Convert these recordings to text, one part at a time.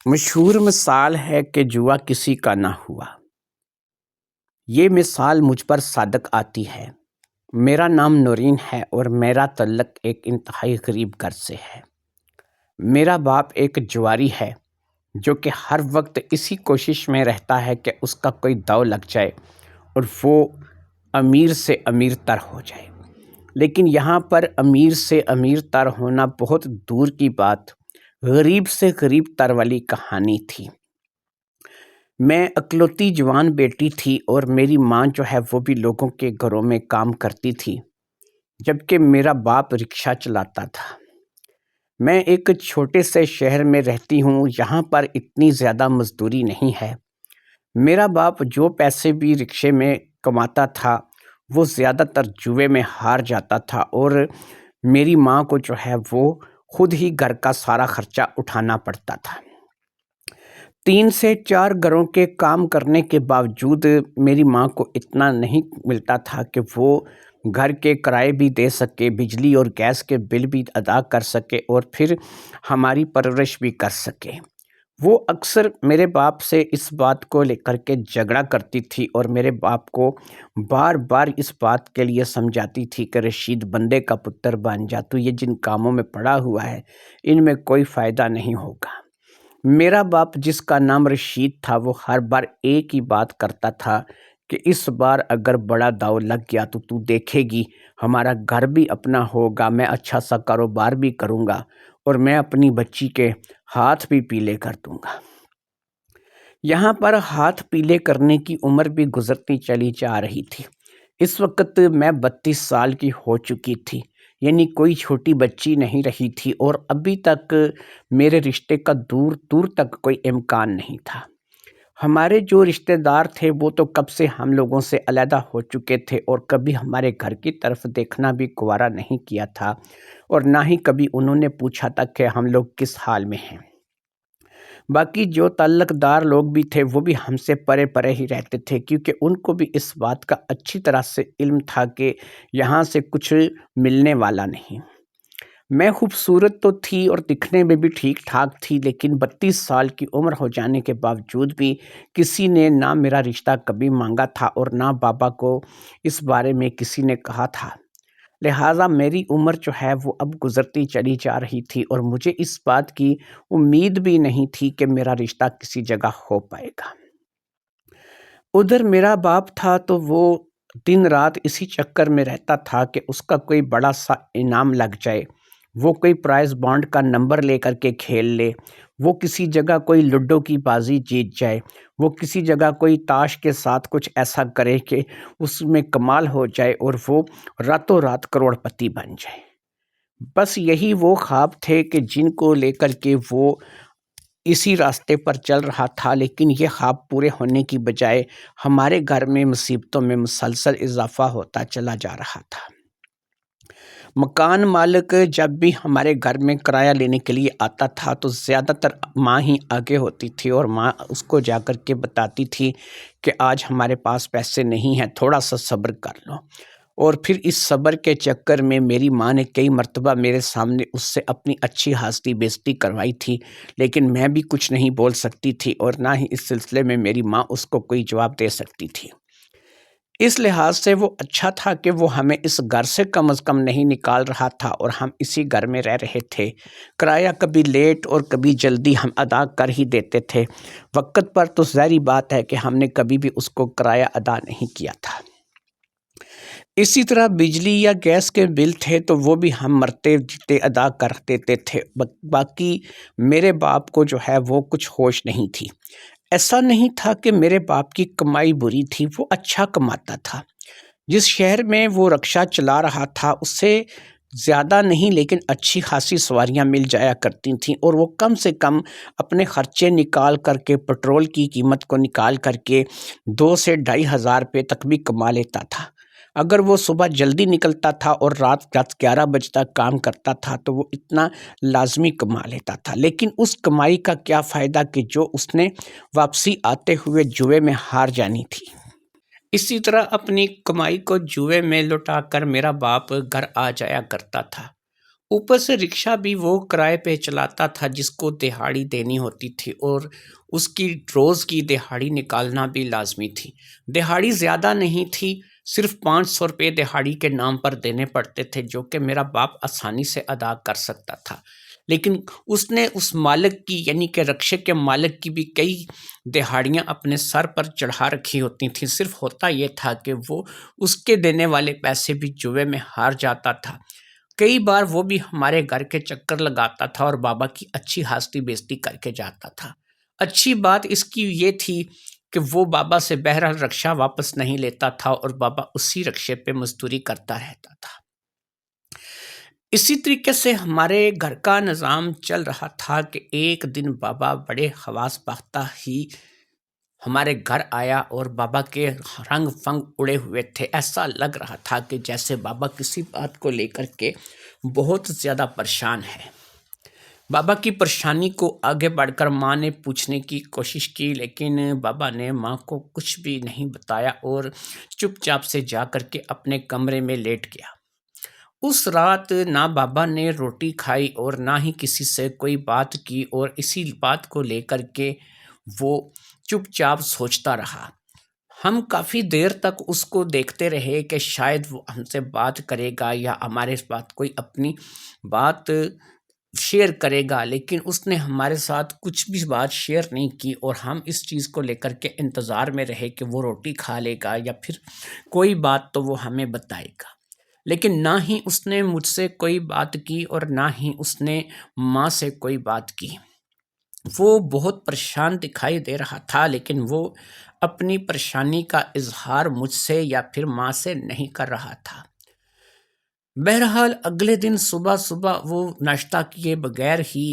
مشہور مثال ہے کہ جوا کسی کا نہ ہوا۔ یہ مثال مجھ پر صادق آتی ہے۔ میرا نام نورین ہے اور میرا تعلق ایک انتہائی غریب گھر سے ہے۔ میرا باپ ایک جواری ہے جو کہ ہر وقت اسی کوشش میں رہتا ہے کہ اس کا کوئی داؤ لگ جائے اور وہ امیر سے امیر تر ہو جائے۔ لیکن یہاں پر امیر سے امیر تر ہونا بہت دور کی بات، غریب سے غریب تر والی کہانی تھی۔ میں اکلوتی جوان بیٹی تھی اور میری ماں جو ہے وہ بھی لوگوں کے گھروں میں کام کرتی تھی، جبکہ میرا باپ رکشہ چلاتا تھا۔ میں ایک چھوٹے سے شہر میں رہتی ہوں، یہاں پر اتنی زیادہ مزدوری نہیں ہے۔ میرا باپ جو پیسے بھی رکشے میں کماتا تھا وہ زیادہ تر جوئے میں ہار جاتا تھا اور میری ماں کو جو ہے وہ خود ہی گھر کا سارا خرچہ اٹھانا پڑتا تھا۔ 3 سے 4 گھروں کے کام کرنے کے باوجود میری ماں کو اتنا نہیں ملتا تھا کہ وہ گھر کے کرائے بھی دے سکے، بجلی اور گیس کے بل بھی ادا کر سکے اور پھر ہماری پرورش بھی کر سکے۔ وہ اکثر میرے باپ سے اس بات کو لے کر کے جھگڑا کرتی تھی اور میرے باپ کو بار بار اس بات کے لیے سمجھاتی تھی کہ رشید بندے کا پتر بن جا، تو یہ جن کاموں میں پڑا ہوا ہے ان میں کوئی فائدہ نہیں ہوگا۔ میرا باپ جس کا نام رشید تھا وہ ہر بار ایک ہی بات کرتا تھا کہ اس بار اگر بڑا داؤ لگ گیا تو تو دیکھے گی، ہمارا گھر بھی اپنا ہوگا، میں اچھا سا کاروبار بھی کروں گا اور میں اپنی بچی کے ہاتھ بھی پیلے کر دوں گا۔ یہاں پر ہاتھ پیلے کرنے کی عمر بھی گزرتی چلی جا رہی تھی۔ اس وقت میں 32 سال کی ہو چکی تھی، یعنی کوئی چھوٹی بچی نہیں رہی تھی اور ابھی تک میرے رشتے کا دور دور تک کوئی امکان نہیں تھا۔ ہمارے جو رشتہ دار تھے وہ تو کب سے ہم لوگوں سے علیحدہ ہو چکے تھے اور کبھی ہمارے گھر کی طرف دیکھنا بھی گوارا نہیں کیا تھا اور نہ ہی کبھی انہوں نے پوچھا تھا کہ ہم لوگ کس حال میں ہیں۔ باقی جو تعلق دار لوگ بھی تھے وہ بھی ہم سے پرے پرے ہی رہتے تھے، کیونکہ ان کو بھی اس بات کا اچھی طرح سے علم تھا کہ یہاں سے کچھ ملنے والا نہیں۔ میں خوبصورت تو تھی اور دکھنے میں بھی ٹھیک ٹھاک تھی، لیکن 32 سال کی عمر ہو جانے کے باوجود بھی کسی نے نہ میرا رشتہ کبھی مانگا تھا اور نہ بابا کو اس بارے میں کسی نے کہا تھا۔ لہٰذا میری عمر جو ہے وہ اب گزرتی چلی جا رہی تھی اور مجھے اس بات کی امید بھی نہیں تھی کہ میرا رشتہ کسی جگہ ہو پائے گا۔ ادھر میرا باپ تھا تو وہ دن رات اسی چکر میں رہتا تھا کہ اس کا کوئی بڑا سا انعام لگ جائے، وہ کوئی پرائز بانڈ کا نمبر لے کر کے کھیل لے، وہ کسی جگہ کوئی لڈو کی بازی جیت جائے، وہ کسی جگہ کوئی تاش کے ساتھ کچھ ایسا کرے کہ اس میں کمال ہو جائے اور وہ راتوں رات کروڑ پتی بن جائے۔ بس یہی وہ خواب تھے کہ جن کو لے کر کے وہ اسی راستے پر چل رہا تھا، لیکن یہ خواب پورے ہونے کی بجائے ہمارے گھر میں مصیبتوں میں مسلسل اضافہ ہوتا چلا جا رہا تھا۔ مکان مالک جب بھی ہمارے گھر میں کرایہ لینے کے لیے آتا تھا تو زیادہ تر ماں ہی آگے ہوتی تھی اور ماں اس کو جا کر کے بتاتی تھی کہ آج ہمارے پاس پیسے نہیں ہیں، تھوڑا سا صبر کر لو۔ اور پھر اس صبر کے چکر میں میری ماں نے کئی مرتبہ میرے سامنے اس سے اپنی اچھی خاصی بےزتی کروائی تھی، لیکن میں بھی کچھ نہیں بول سکتی تھی اور نہ ہی اس سلسلے میں میری ماں اس کو کوئی جواب دے سکتی تھی۔ اس لحاظ سے وہ اچھا تھا کہ وہ ہمیں اس گھر سے کم از کم نہیں نکال رہا تھا اور ہم اسی گھر میں رہ رہے تھے۔ کرایہ کبھی لیٹ اور کبھی جلدی ہم ادا کر ہی دیتے تھے، وقت پر تو ظاہری بات ہے کہ ہم نے کبھی بھی اس کو کرایہ ادا نہیں کیا تھا۔ اسی طرح بجلی یا گیس کے بل تھے تو وہ بھی ہم مرتے جیتے ادا کر دیتے تھے۔ باقی میرے باپ کو جو ہے وہ کچھ ہوش نہیں تھی۔ ایسا نہیں تھا کہ میرے باپ کی کمائی بری تھی، وہ اچھا کماتا تھا۔ جس شہر میں وہ رکشہ چلا رہا تھا اس سے زیادہ نہیں لیکن اچھی خاصی سواریاں مل جایا کرتی تھیں اور وہ کم سے کم اپنے خرچے نکال کر کے پٹرول کی قیمت کو نکال کر کے 2 سے 2,500 روپے تک بھی کما لیتا تھا۔ اگر وہ صبح جلدی نکلتا تھا اور رات 11 بجے تک کام کرتا تھا تو وہ اتنا لازمی کما لیتا تھا، لیکن اس کمائی کا کیا فائدہ کہ جو اس نے واپسی آتے ہوئے جوئے میں ہار جانی تھی۔ اسی طرح اپنی کمائی کو جوئے میں لٹا کر میرا باپ گھر آ جایا کرتا تھا۔ اوپر سے رکشہ بھی وہ کرائے پہ چلاتا تھا جس کو دہاڑی دینی ہوتی تھی، اور اس کی روز کی دہاڑی نکالنا بھی لازمی تھی۔ دہاڑی زیادہ نہیں تھی، صرف 500 روپے دہاڑی کے نام پر دینے پڑتے تھے، جو کہ میرا باپ آسانی سے ادا کر سکتا تھا۔ لیکن اس نے اس مالک کی، یعنی کہ رکشے کے مالک کی بھی کئی دہاڑیاں اپنے سر پر چڑھا رکھی ہوتی تھیں۔ صرف ہوتا یہ تھا کہ وہ اس کے دینے والے پیسے بھی جوے میں ہار جاتا تھا۔ کئی بار وہ بھی ہمارے گھر کے چکر لگاتا تھا اور بابا کی اچھی ہاستی بیزتی کر کے جاتا تھا۔ اچھی بات اس کی یہ تھی کہ وہ بابا سے بہرحال رکشہ واپس نہیں لیتا تھا اور بابا اسی رکشے پہ مزدوری کرتا رہتا تھا۔ اسی طریقے سے ہمارے گھر کا نظام چل رہا تھا کہ ایک دن بابا بڑے حواس باختہ ہی ہمارے گھر آیا اور بابا کے رنگ فنگ اڑے ہوئے تھے۔ ایسا لگ رہا تھا کہ جیسے بابا کسی بات کو لے کر کے بہت زیادہ پریشان ہے۔ بابا کی پریشانی کو آگے بڑھ کر ماں نے پوچھنے کی کوشش کی، لیکن بابا نے ماں کو کچھ بھی نہیں بتایا اور چپ چاپ سے جا کر کے اپنے کمرے میں لیٹ گیا۔ اس رات نہ بابا نے روٹی کھائی اور نہ ہی کسی سے کوئی بات کی، اور اسی بات کو لے کر کے وہ چپ چاپ سوچتا رہا۔ ہم کافی دیر تک اس کو دیکھتے رہے کہ شاید وہ ہم سے بات کرے گا یا ہمارے بات کوئی اپنی بات شیئر کرے گا، لیکن اس نے ہمارے ساتھ کچھ بھی بات شیئر نہیں کی، اور ہم اس چیز کو لے کر کے انتظار میں رہے کہ وہ روٹی کھا لے گا یا پھر کوئی بات تو وہ ہمیں بتائے گا۔ لیکن نہ ہی اس نے مجھ سے کوئی بات کی اور نہ ہی اس نے ماں سے کوئی بات کی۔ وہ بہت پریشان دکھائی دے رہا تھا، لیکن وہ اپنی پریشانی کا اظہار مجھ سے یا پھر ماں سے نہیں کر رہا تھا۔ بہرحال اگلے دن صبح صبح وہ ناشتہ کیے بغیر ہی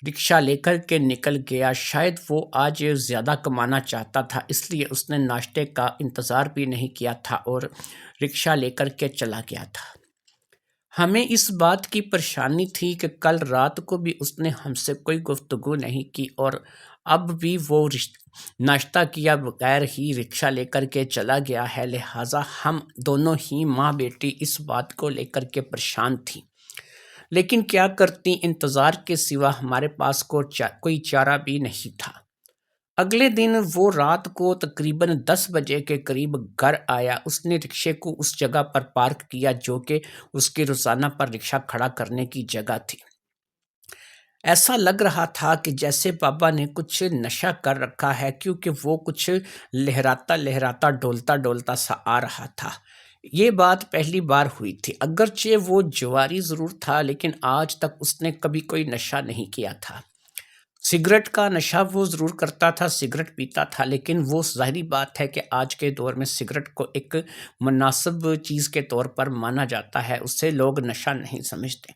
رکشہ لے کر کے نکل گیا۔ شاید وہ آج زیادہ کمانا چاہتا تھا، اس لیے اس نے ناشتے کا انتظار بھی نہیں کیا تھا اور رکشہ لے کر کے چلا گیا تھا۔ ہمیں اس بات کی پریشانی تھی کہ کل رات کو بھی اس نے ہم سے کوئی گفتگو نہیں کی، اور اب بھی وہ ناشتہ کیا بغیر ہی رکشہ لے کر کے چلا گیا ہے۔ لہٰذا ہم دونوں ہی ماں بیٹی اس بات کو لے کر کے پریشان تھیں، لیکن کیا کرتی، انتظار کے سوا ہمارے پاس کوئی چارہ بھی نہیں تھا۔ اگلے دن وہ رات کو تقریباً 10 بجے کے قریب گھر آیا۔ اس نے رکشے کو اس جگہ پر پارک کیا جو کہ اس کے روزانہ پر رکشہ کھڑا کرنے کی جگہ تھی۔ ایسا لگ رہا تھا کہ جیسے بابا نے کچھ نشہ کر رکھا ہے، کیونکہ وہ کچھ لہراتا لہراتا ڈولتا ڈولتا سا آ رہا تھا۔ یہ بات پہلی بار ہوئی تھی، اگرچہ وہ جواری ضرور تھا، لیکن آج تک اس نے کبھی کوئی نشہ نہیں کیا تھا۔ سگریٹ کا نشہ وہ ضرور کرتا تھا، سگریٹ پیتا تھا، لیکن وہ ظاہری بات ہے کہ آج کے دور میں سگریٹ کو ایک مناسب چیز کے طور پر مانا جاتا ہے، اس سے لوگ نشہ نہیں سمجھتے۔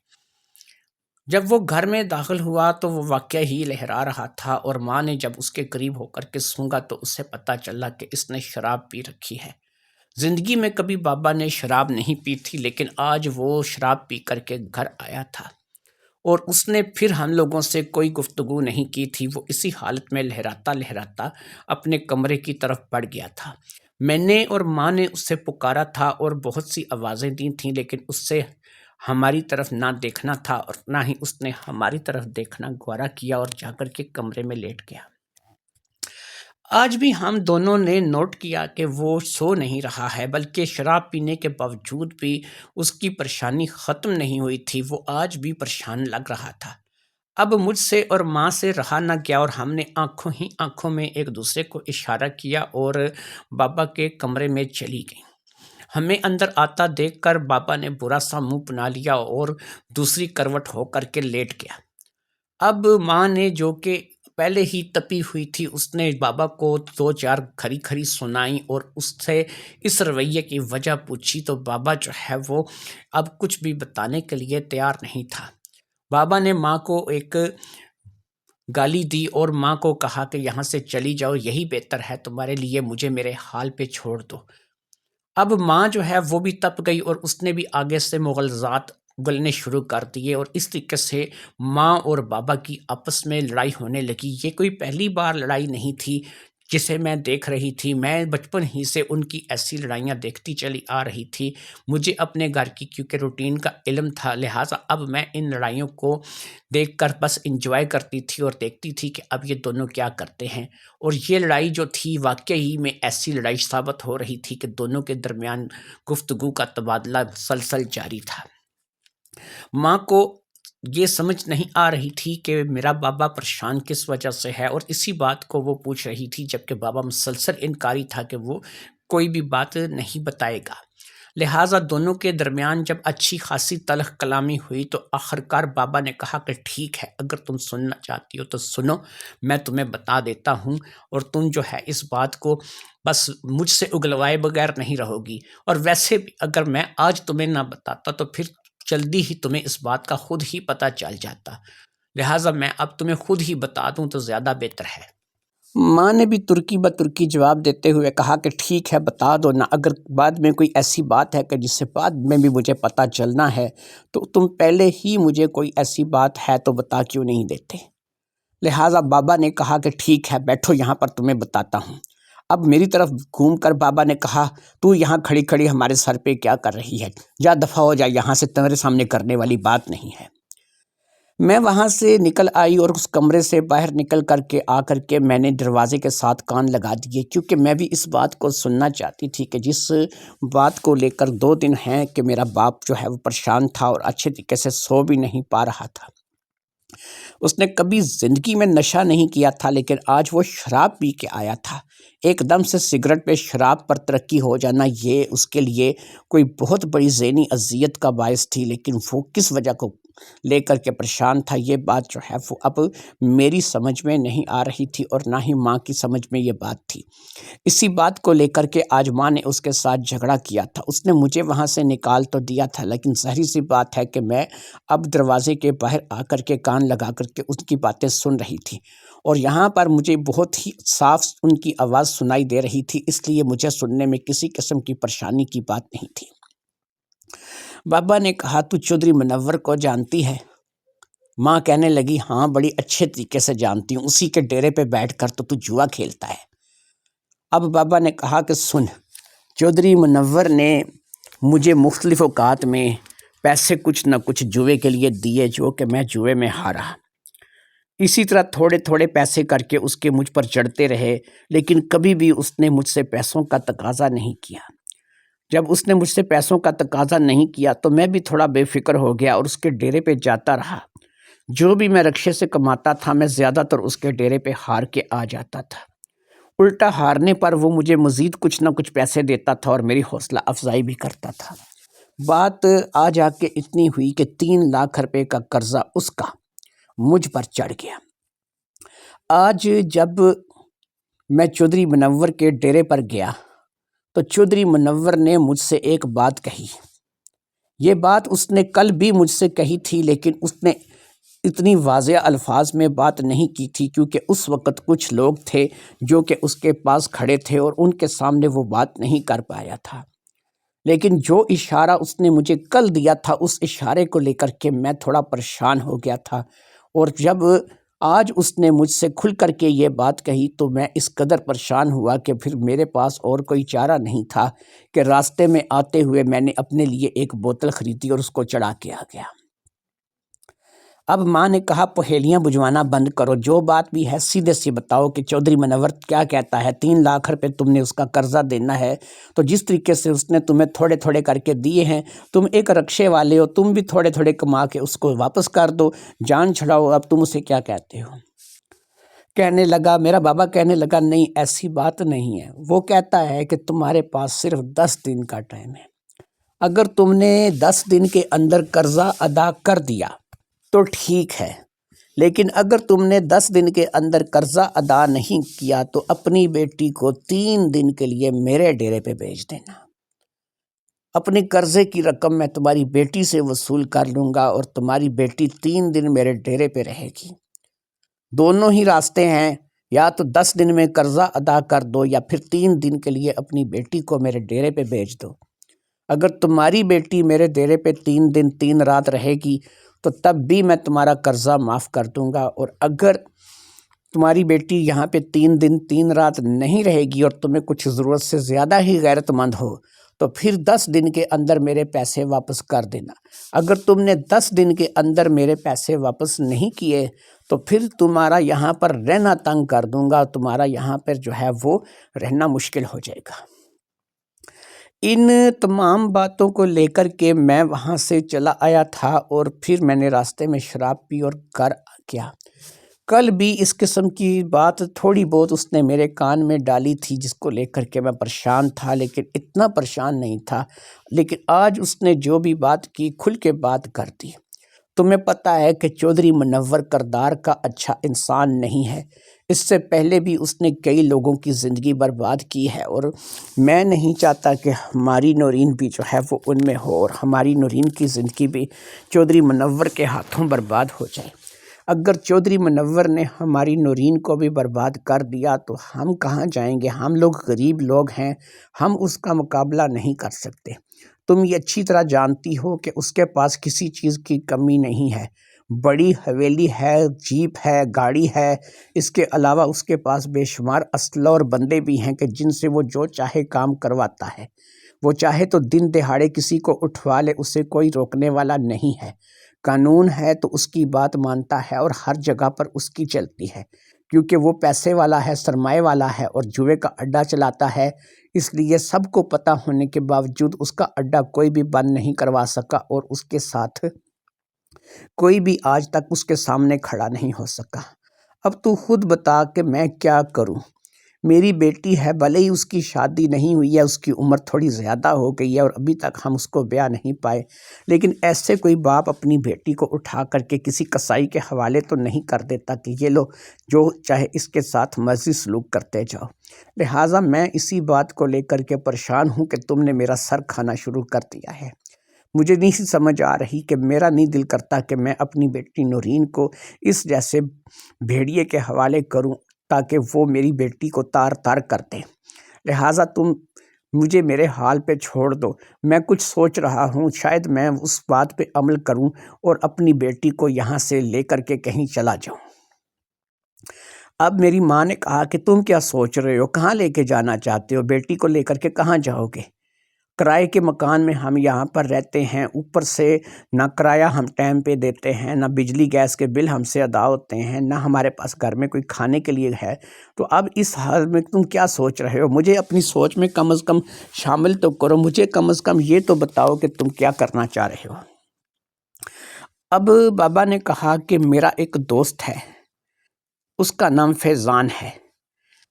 جب وہ گھر میں داخل ہوا تو وہ واقعہ ہی لہرا رہا تھا، اور ماں نے جب اس کے قریب ہو کر کے سونگا تو اسے پتہ چلا کہ اس نے شراب پی رکھی ہے۔ زندگی میں کبھی بابا نے شراب نہیں پی تھی، لیکن آج وہ شراب پی کر کے گھر آیا تھا، اور اس نے پھر ہم لوگوں سے کوئی گفتگو نہیں کی تھی۔ وہ اسی حالت میں لہراتا لہراتا اپنے کمرے کی طرف بڑھ گیا تھا۔ میں نے اور ماں نے اسے پکارا تھا اور بہت سی آوازیں دی تھیں، لیکن اس سے ہماری طرف نہ دیکھنا تھا اور نہ ہی اس نے ہماری طرف دیکھنا گوارا کیا، اور جا کر کے کمرے میں لیٹ گیا۔ آج بھی ہم دونوں نے نوٹ کیا کہ وہ سو نہیں رہا ہے، بلکہ شراب پینے کے باوجود بھی اس کی پریشانی ختم نہیں ہوئی تھی۔ وہ آج بھی پریشان لگ رہا تھا۔ اب مجھ سے اور ماں سے رہا نہ گیا، اور ہم نے آنکھوں ہی آنکھوں میں ایک دوسرے کو اشارہ کیا اور بابا کے کمرے میں چلی گئی۔ ہمیں اندر آتا دیکھ کر بابا نے برا سا منہ بنا لیا اور دوسری کروٹ ہو کر کے لیٹ گیا۔ اب ماں نے، جو کہ پہلے ہی تپی ہوئی تھی، اس نے بابا کو 2-4 کھری کھری سنائی اور اس سے اس رویے کی وجہ پوچھی، تو بابا جو ہے وہ اب کچھ بھی بتانے کے لیے تیار نہیں تھا۔ بابا نے ماں کو ایک گالی دی اور ماں کو کہا کہ یہاں سے چلی جاؤ، یہی بہتر ہے تمہارے لیے، مجھے میرے حال پہ چھوڑ دو۔ اب ماں جو ہے وہ بھی تپ گئی اور اس نے بھی آگے سے مغالطات اگلنے شروع کر دیے، اور اس طریقے سے ماں اور بابا کی آپس میں لڑائی ہونے لگی۔ یہ کوئی پہلی بار لڑائی نہیں تھی، جسے میں دیکھ رہی تھی۔ میں بچپن ہی سے ان کی ایسی لڑائیاں دیکھتی چلی آ رہی تھی۔ مجھے اپنے گھر کی کیونکہ روٹین کا علم تھا، لہٰذا اب میں ان لڑائیوں کو دیکھ کر بس انجوائے کرتی تھی اور دیکھتی تھی کہ اب یہ دونوں کیا کرتے ہیں۔ اور یہ لڑائی جو تھی واقعی میں ایسی لڑائی ثابت ہو رہی تھی کہ دونوں کے درمیان گفتگو کا تبادلہ مسلسل جاری تھا۔ ماں کو یہ سمجھ نہیں آ رہی تھی کہ میرا بابا پریشان کس وجہ سے ہے، اور اسی بات کو وہ پوچھ رہی تھی، جبکہ بابا مسلسل انکاری تھا کہ وہ کوئی بھی بات نہیں بتائے گا۔ لہٰذا دونوں کے درمیان جب اچھی خاصی تلخ کلامی ہوئی تو آخرکار بابا نے کہا کہ ٹھیک ہے، اگر تم سننا چاہتی ہو تو سنو، میں تمہیں بتا دیتا ہوں، اور تم جو ہے اس بات کو بس مجھ سے اگلوائے بغیر نہیں رہو گی، اور ویسے بھی اگر میں آج تمہیں نہ بتاتا تو پھر جلدی ہی تمہیں اس بات کا خود ہی پتہ چل جاتا، لہٰذا میں اب تمہیں خود ہی بتا دوں تو زیادہ بہتر ہے۔ ماں نے بھی ترکی بترکی جواب دیتے ہوئے کہا کہ ٹھیک ہے، بتا دو نا، اگر بعد میں کوئی ایسی بات ہے کہ جس سے بعد میں بھی مجھے پتہ چلنا ہے تو تم پہلے ہی مجھے کوئی ایسی بات ہے تو بتا کیوں نہیں دیتے۔ لہٰذا بابا نے کہا کہ ٹھیک ہے، بیٹھو یہاں پر تمہیں بتاتا ہوں۔ اب میری طرف گھوم کر بابا نے کہا، تو یہاں کھڑی کھڑی ہمارے سر پہ کیا کر رہی ہے؟ جا دفع ہو جا یہاں سے، تمہارے سامنے کرنے والی بات نہیں ہے۔ میں وہاں سے نکل آئی اور اس کمرے سے باہر نکل کر کے میں نے دروازے کے ساتھ کان لگا دیے، کیونکہ میں بھی اس بات کو سننا چاہتی تھی کہ جس بات کو لے کر 2 دن ہیں کہ میرا باپ جو ہے وہ پریشان تھا اور اچھے طریقے سے سو بھی نہیں پا رہا تھا۔ اس نے کبھی زندگی میں نشہ نہیں کیا تھا، لیکن آج وہ شراب پی کے آیا تھا۔ ایک دم سے سگریٹ پہ شراب پر ترقی ہو جانا یہ اس کے لیے کوئی بہت بڑی ذہنی اذیت کا باعث تھی، لیکن وہ کس وجہ کو لے کر کے پریشان تھا یہ بات جو ہے وہ اب میری سمجھ میں نہیں آ رہی تھی، اور نہ ہی ماں کی سمجھ میں یہ بات تھی۔ اسی بات کو لے کر کے آج ماں نے اس کے ساتھ جھگڑا کیا تھا۔ اس نے مجھے وہاں سے نکال تو دیا تھا، لیکن ظاہر سی بات ہے کہ میں اب دروازے کے باہر آ کر کے کان لگا کر کے اس کی باتیں سن رہی تھی، اور یہاں پر مجھے بہت ہی صاف ان کی آواز سنائی دے رہی تھی، اس لیے مجھے سننے میں کسی قسم کی پریشانی کی بات نہیں تھی۔ بابا نے کہا، تو چودھری منور کو جانتی ہے؟ ماں کہنے لگی، ہاں بڑی اچھے طریقے سے جانتی ہوں، اسی کے ڈیرے پہ بیٹھ کر تو جوا کھیلتا ہے۔ اب بابا نے کہا کہ سن، چودھری منور نے مجھے مختلف اوقات میں پیسے کچھ نہ کچھ جوے کے لیے دیے، جو کہ میں جوے میں ہارا۔ اسی طرح تھوڑے تھوڑے پیسے کر کے اس کے مجھ پر چڑھتے رہے، لیکن کبھی بھی اس نے مجھ سے پیسوں کا تقاضا نہیں کیا۔ جب اس نے مجھ سے پیسوں کا تقاضا نہیں کیا تو میں بھی تھوڑا بے فکر ہو گیا اور اس کے ڈیرے پہ جاتا رہا۔ جو بھی میں رکشے سے کماتا تھا میں زیادہ تر اس کے ڈیرے پہ ہار کے آ جاتا تھا۔ الٹا ہارنے پر وہ مجھے مزید کچھ نہ کچھ پیسے دیتا تھا اور میری حوصلہ افزائی بھی کرتا تھا۔ بات آ جا کے اتنی ہوئی کہ 3 لاکھ روپے کا قرضہ اس کا مجھ پر چڑھ گیا۔ آج جب میں چودھری منور کے ڈیرے پر گیا تو چودھری منور نے مجھ سے ایک بات کہی۔ یہ بات اس نے کل بھی مجھ سے کہی تھی، لیکن اس نے اتنی واضح الفاظ میں بات نہیں کی تھی، کیونکہ اس وقت کچھ لوگ تھے جو کہ اس کے پاس کھڑے تھے اور ان کے سامنے وہ بات نہیں کر پایا تھا۔ لیکن جو اشارہ اس نے مجھے کل دیا تھا، اس اشارے کو لے کر کے میں تھوڑا پریشان ہو گیا تھا، اور جب آج اس نے مجھ سے کھل کر کے یہ بات کہی تو میں اس قدر پریشان ہوا کہ پھر میرے پاس اور کوئی چارہ نہیں تھا کہ راستے میں آتے ہوئے میں نے اپنے لیے ایک بوتل خریدی اور اس کو چڑھا کے آ گیا۔ اب ماں نے کہا، پہیلیاں بجھوانا بند کرو، جو بات بھی ہے سیدھے سے بتاؤ کہ چودھری منور کیا کہتا ہے۔ 3 لاکھ روپے تم نے اس کا قرضہ دینا ہے، تو جس طریقے سے اس نے تمہیں تھوڑے تھوڑے کر کے دیے ہیں، تم ایک رکشے والے ہو، تم بھی تھوڑے تھوڑے کما کے اس کو واپس کر دو، جان چھڑاؤ، اب تم اسے کیا کہتے ہو؟ کہنے لگا، میرا بابا کہنے لگا، نہیں ایسی بات نہیں ہے، وہ کہتا ہے کہ تمہارے پاس صرف 10 دن کا ٹائم ہے، اگر تم نے 10 دن کے اندر قرضہ ادا کر دیا تو ٹھیک ہے، لیکن اگر تم نے 10 دن کے اندر قرضہ ادا نہیں کیا تو اپنی بیٹی کو 3 دن کے لیے میرے ڈیرے پہ بھیج دینا۔ اپنے قرضے کی رقم میں تمہاری بیٹی سے وصول کر لوں گا اور تمہاری بیٹی 3 دن میرے ڈیرے پہ رہے گی۔ دونوں ہی راستے ہیں، یا تو 10 دن میں قرضہ ادا کر دو یا پھر 3 دن کے لیے اپنی بیٹی کو میرے ڈیرے پہ بھیج دو۔ اگر تمہاری بیٹی میرے ڈیرے پہ 3 دن 3 رات رہے گی تو تب بھی میں تمہارا قرضہ معاف کر دوں گا، اور اگر تمہاری بیٹی یہاں پہ 3 دن 3 رات نہیں رہے گی اور تمہیں کچھ ضرورت سے زیادہ ہی غیرت مند ہو تو پھر 10 دن کے اندر میرے پیسے واپس کر دینا۔ اگر تم نے 10 دن کے اندر میرے پیسے واپس نہیں کیے تو پھر تمہارا یہاں پر رہنا تنگ کر دوں گا، تمہارا یہاں پر جو ہے وہ رہنا مشکل ہو جائے گا۔ ان تمام باتوں کو لے کر کے میں وہاں سے چلا آیا تھا اور پھر میں نے راستے میں شراب پی اور گھر آ گیا۔ کل بھی اس قسم کی بات تھوڑی بہت اس نے میرے کان میں ڈالی تھی جس کو لے کر کے میں پریشان تھا، لیکن اتنا پریشان نہیں تھا۔ لیکن آج اس نے جو بھی بات کی کھل کے بات کر دی۔ تمہیں پتہ ہے کہ چودھری منور کردار کا اچھا انسان نہیں ہے۔ اس سے پہلے بھی اس نے کئی لوگوں کی زندگی برباد کی ہے اور میں نہیں چاہتا کہ ہماری نورین بھی جو ہے وہ ان میں ہو اور ہماری نورین کی زندگی بھی چودھری منور کے ہاتھوں برباد ہو جائے۔ اگر چودھری منور نے ہماری نورین کو بھی برباد کر دیا تو ہم کہاں جائیں گے؟ ہم لوگ غریب لوگ ہیں، ہم اس کا مقابلہ نہیں کر سکتے۔ تم یہ اچھی طرح جانتی ہو کہ اس کے پاس کسی چیز کی کمی نہیں ہے، بڑی حویلی ہے، جیپ ہے، گاڑی ہے، اس کے علاوہ اس کے پاس بے شمار اسلحہ اور بندے بھی ہیں کہ جن سے وہ جو چاہے کام کرواتا ہے۔ وہ چاہے تو دن دہاڑے کسی کو اٹھوا لے، اسے کوئی روکنے والا نہیں ہے۔ قانون ہے تو اس کی بات مانتا ہے اور ہر جگہ پر اس کی چلتی ہے، کیونکہ وہ پیسے والا ہے، سرمایہ والا ہے اور جوئے کا اڈا چلاتا ہے۔ اس لیے سب کو پتہ ہونے کے باوجود اس کا اڈا کوئی بھی بند نہیں کروا سکا اور اس کے ساتھ کوئی بھی آج تک اس کے سامنے کھڑا نہیں ہو سکا۔ اب تو خود بتا کہ میں کیا کروں؟ میری بیٹی ہے، بھلے ہی اس کی شادی نہیں ہوئی ہے، اس کی عمر تھوڑی زیادہ ہو گئی ہے اور ابھی تک ہم اس کو بیاہ نہیں پائے، لیکن ایسے کوئی باپ اپنی بیٹی کو اٹھا کر کے کسی قصائی کے حوالے تو نہیں کر دیتا کہ یہ لو جو چاہے اس کے ساتھ مرضی سلوک کرتے جاؤ۔ لہٰذا میں اسی بات کو لے کر کے پریشان ہوں کہ تم نے میرا سر کھانا شروع کر دیا ہے۔ مجھے نہیں سمجھ آ رہی کہ میرا نہیں دل کرتا کہ میں اپنی بیٹی نورین کو اس جیسے بھیڑیے کے حوالے کروں تاکہ وہ میری بیٹی کو تار تار کر دے۔ لہٰذا تم مجھے میرے حال پہ چھوڑ دو۔ میں کچھ سوچ رہا ہوں، شاید میں اس بات پہ عمل کروں اور اپنی بیٹی کو یہاں سے لے کر کے کہیں چلا جاؤں۔ اب میری ماں نے کہا کہ تم کیا سوچ رہے ہو؟ کہاں لے کے جانا چاہتے ہو؟ بیٹی کو لے کر کے کہاں جاؤ گے؟ کرائے کے مکان میں ہم یہاں پر رہتے ہیں، اوپر سے نہ کرایہ ہم ٹائم پہ دیتے ہیں، نہ بجلی گیس کے بل ہم سے ادا ہوتے ہیں، نہ ہمارے پاس گھر میں کوئی کھانے کے لیے ہے۔ تو اب اس حال میں تم کیا سوچ رہے ہو؟ مجھے اپنی سوچ میں کم از کم شامل تو کرو، مجھے کم از کم یہ تو بتاؤ کہ تم کیا کرنا چاہ رہے ہو۔ اب بابا نے کہا کہ میرا ایک دوست ہے، اس کا نام فیضان ہے،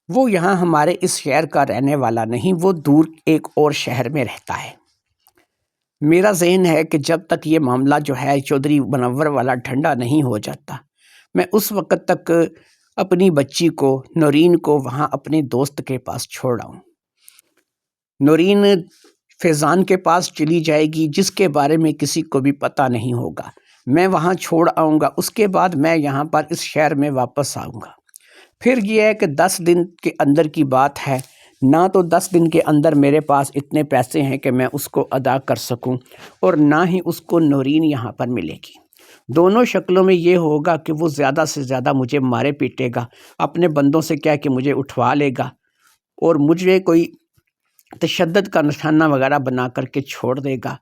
وہ یہاں ہمارے اس شہر کا رہنے والا نہیں، وہ دور ایک اور شہر میں رہتا ہے۔ میرا ذہن ہے کہ جب تک یہ معاملہ جو ہے چودھری منور والا ٹھنڈا نہیں ہو جاتا، میں اس وقت تک اپنی بچی کو نورین کو وہاں اپنے دوست کے پاس چھوڑ آؤں۔ نورین فیضان کے پاس چلی جائے گی جس کے بارے میں کسی کو بھی پتہ نہیں ہوگا، میں وہاں چھوڑ آؤں گا، اس کے بعد میں یہاں پر اس شہر میں واپس آؤں گا۔ پھر یہ ہے کہ 10 دن کے اندر کی بات ہے، نہ تو 10 دن کے اندر میرے پاس اتنے پیسے ہیں کہ میں اس کو ادا کر سکوں اور نہ ہی اس کو نورین یہاں پر ملے گی۔ دونوں شکلوں میں یہ ہوگا کہ وہ زیادہ سے زیادہ مجھے مارے پیٹے گا، اپنے بندوں سے کیا کہ مجھے اٹھوا لے گا اور مجھے کوئی تشدد کا نشانہ وغیرہ بنا کر کے چھوڑ دے گا۔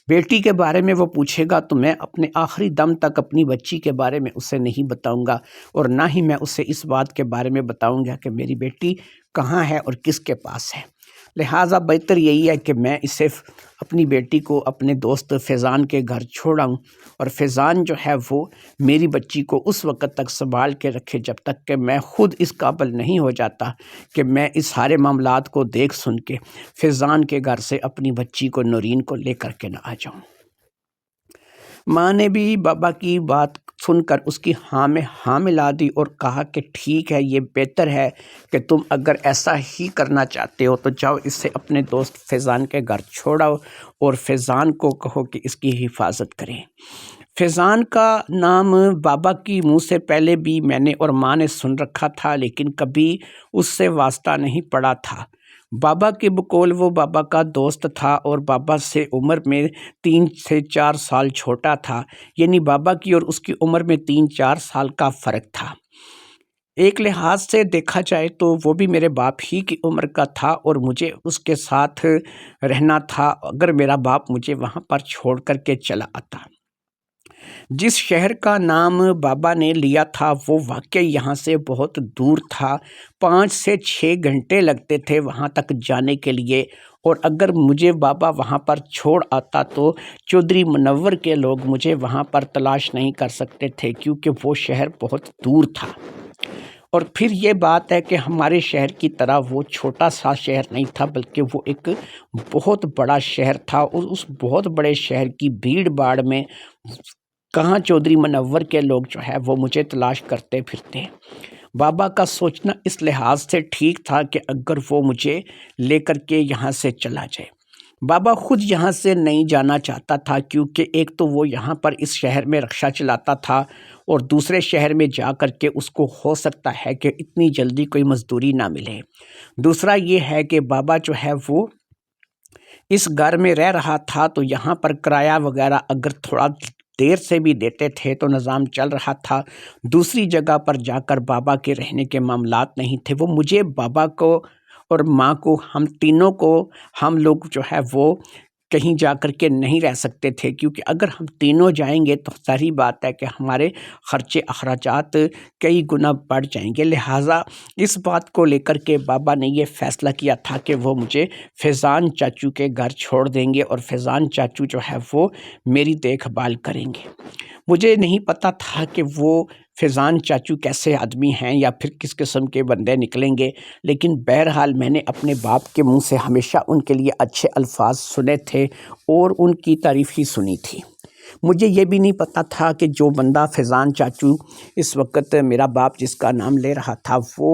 بیٹی کے بارے میں وہ پوچھے گا تو میں اپنے آخری دم تک اپنی بچی کے بارے میں اسے نہیں بتاؤں گا اور نہ ہی میں اسے اس بات کے بارے میں بتاؤں گا کہ میری بیٹی کہاں ہے اور کس کے پاس ہے۔ لہٰذا بہتر یہی ہے کہ میں اسے اپنی بیٹی کو اپنے دوست فیضان کے گھر چھوڑاؤں اور فیضان جو ہے وہ میری بچی کو اس وقت تک سنبھال کے رکھے جب تک کہ میں خود اس قابل نہیں ہو جاتا کہ میں اس سارے معاملات کو دیکھ سن کے فیضان کے گھر سے اپنی بچی کو نورین کو لے کر کے نہ آ جاؤں۔ ماں نے بھی بابا کی بات سن کر اس کی ہاں میں ہاں ملا دی اور کہا کہ ٹھیک ہے، یہ بہتر ہے کہ تم اگر ایسا ہی کرنا چاہتے ہو تو جاؤ اسے اپنے دوست فیضان کے گھر چھوڑاؤ اور فیضان کو کہو کہ اس کی حفاظت کریں۔ فیضان کا نام بابا کی منہ سے پہلے بھی میں نے اور ماں نے سن رکھا تھا، لیکن کبھی اس سے واسطہ نہیں پڑا تھا۔ بابا کے بقول وہ بابا کا دوست تھا اور بابا سے عمر میں 3 سے 4 سال چھوٹا تھا، یعنی بابا کی اور اس کی عمر میں 3-4 سال کا فرق تھا۔ ایک لحاظ سے دیکھا جائے تو وہ بھی میرے باپ ہی کی عمر کا تھا اور مجھے اس کے ساتھ رہنا تھا اگر میرا باپ مجھے وہاں پر چھوڑ کر کے چلا آتا۔ جس شہر کا نام بابا نے لیا تھا وہ واقعی یہاں سے بہت دور تھا، 5 سے 6 گھنٹے لگتے تھے وہاں تک جانے کے لیے، اور اگر مجھے بابا وہاں پر چھوڑ آتا تو چودھری منور کے لوگ مجھے وہاں پر تلاش نہیں کر سکتے تھے کیونکہ وہ شہر بہت دور تھا۔ اور پھر یہ بات ہے کہ ہمارے شہر کی طرح وہ چھوٹا سا شہر نہیں تھا بلکہ وہ ایک بہت بڑا شہر تھا، اور اس بہت بڑے شہر کی بھیڑ باڑ میں کہاں چودھری منور کے لوگ جو ہے وہ مجھے تلاش کرتے پھرتے۔ بابا کا سوچنا اس لحاظ سے ٹھیک تھا کہ اگر وہ مجھے لے کر کے یہاں سے چلا جائے۔ بابا خود یہاں سے نہیں جانا چاہتا تھا کیونکہ ایک تو وہ یہاں پر اس شہر میں رکشہ چلاتا تھا اور دوسرے شہر میں جا کر کے اس کو ہو سکتا ہے کہ اتنی جلدی کوئی مزدوری نہ ملے۔ دوسرا یہ ہے کہ بابا جو ہے وہ اس گھر میں رہ رہا تھا تو یہاں پر کرایہ وغیرہ اگر تھوڑا دیر سے بھی دیتے تھے تو نظام چل رہا تھا۔ دوسری جگہ پر جا کر بابا کے رہنے کے معاملات نہیں تھے۔ وہ مجھے، بابا کو اور ماں کو، ہم تینوں کو، ہم لوگ جو ہے وہ کہیں جا کر کے نہیں رہ سکتے تھے کیونکہ اگر ہم تینوں جائیں گے تو ظاہری بات ہے کہ ہمارے خرچے اخراجات کئی گنا بڑھ جائیں گے۔ لہٰذا اس بات کو لے کر کے بابا نے یہ فیصلہ کیا تھا کہ وہ مجھے فیضان چاچو کے گھر چھوڑ دیں گے اور فیضان چاچو جو ہے وہ میری دیکھ بھال کریں گے۔ مجھے نہیں پتا تھا کہ وہ فیضان چاچو کیسے آدمی ہیں یا پھر کس قسم کے بندے نکلیں گے، لیکن بہرحال میں نے اپنے باپ کے منہ سے ہمیشہ ان کے لیے اچھے الفاظ سنے تھے اور ان کی تعریف ہی سنی تھی۔ مجھے یہ بھی نہیں پتا تھا کہ جو بندہ فیضان چاچو اس وقت میرا باپ جس کا نام لے رہا تھا وہ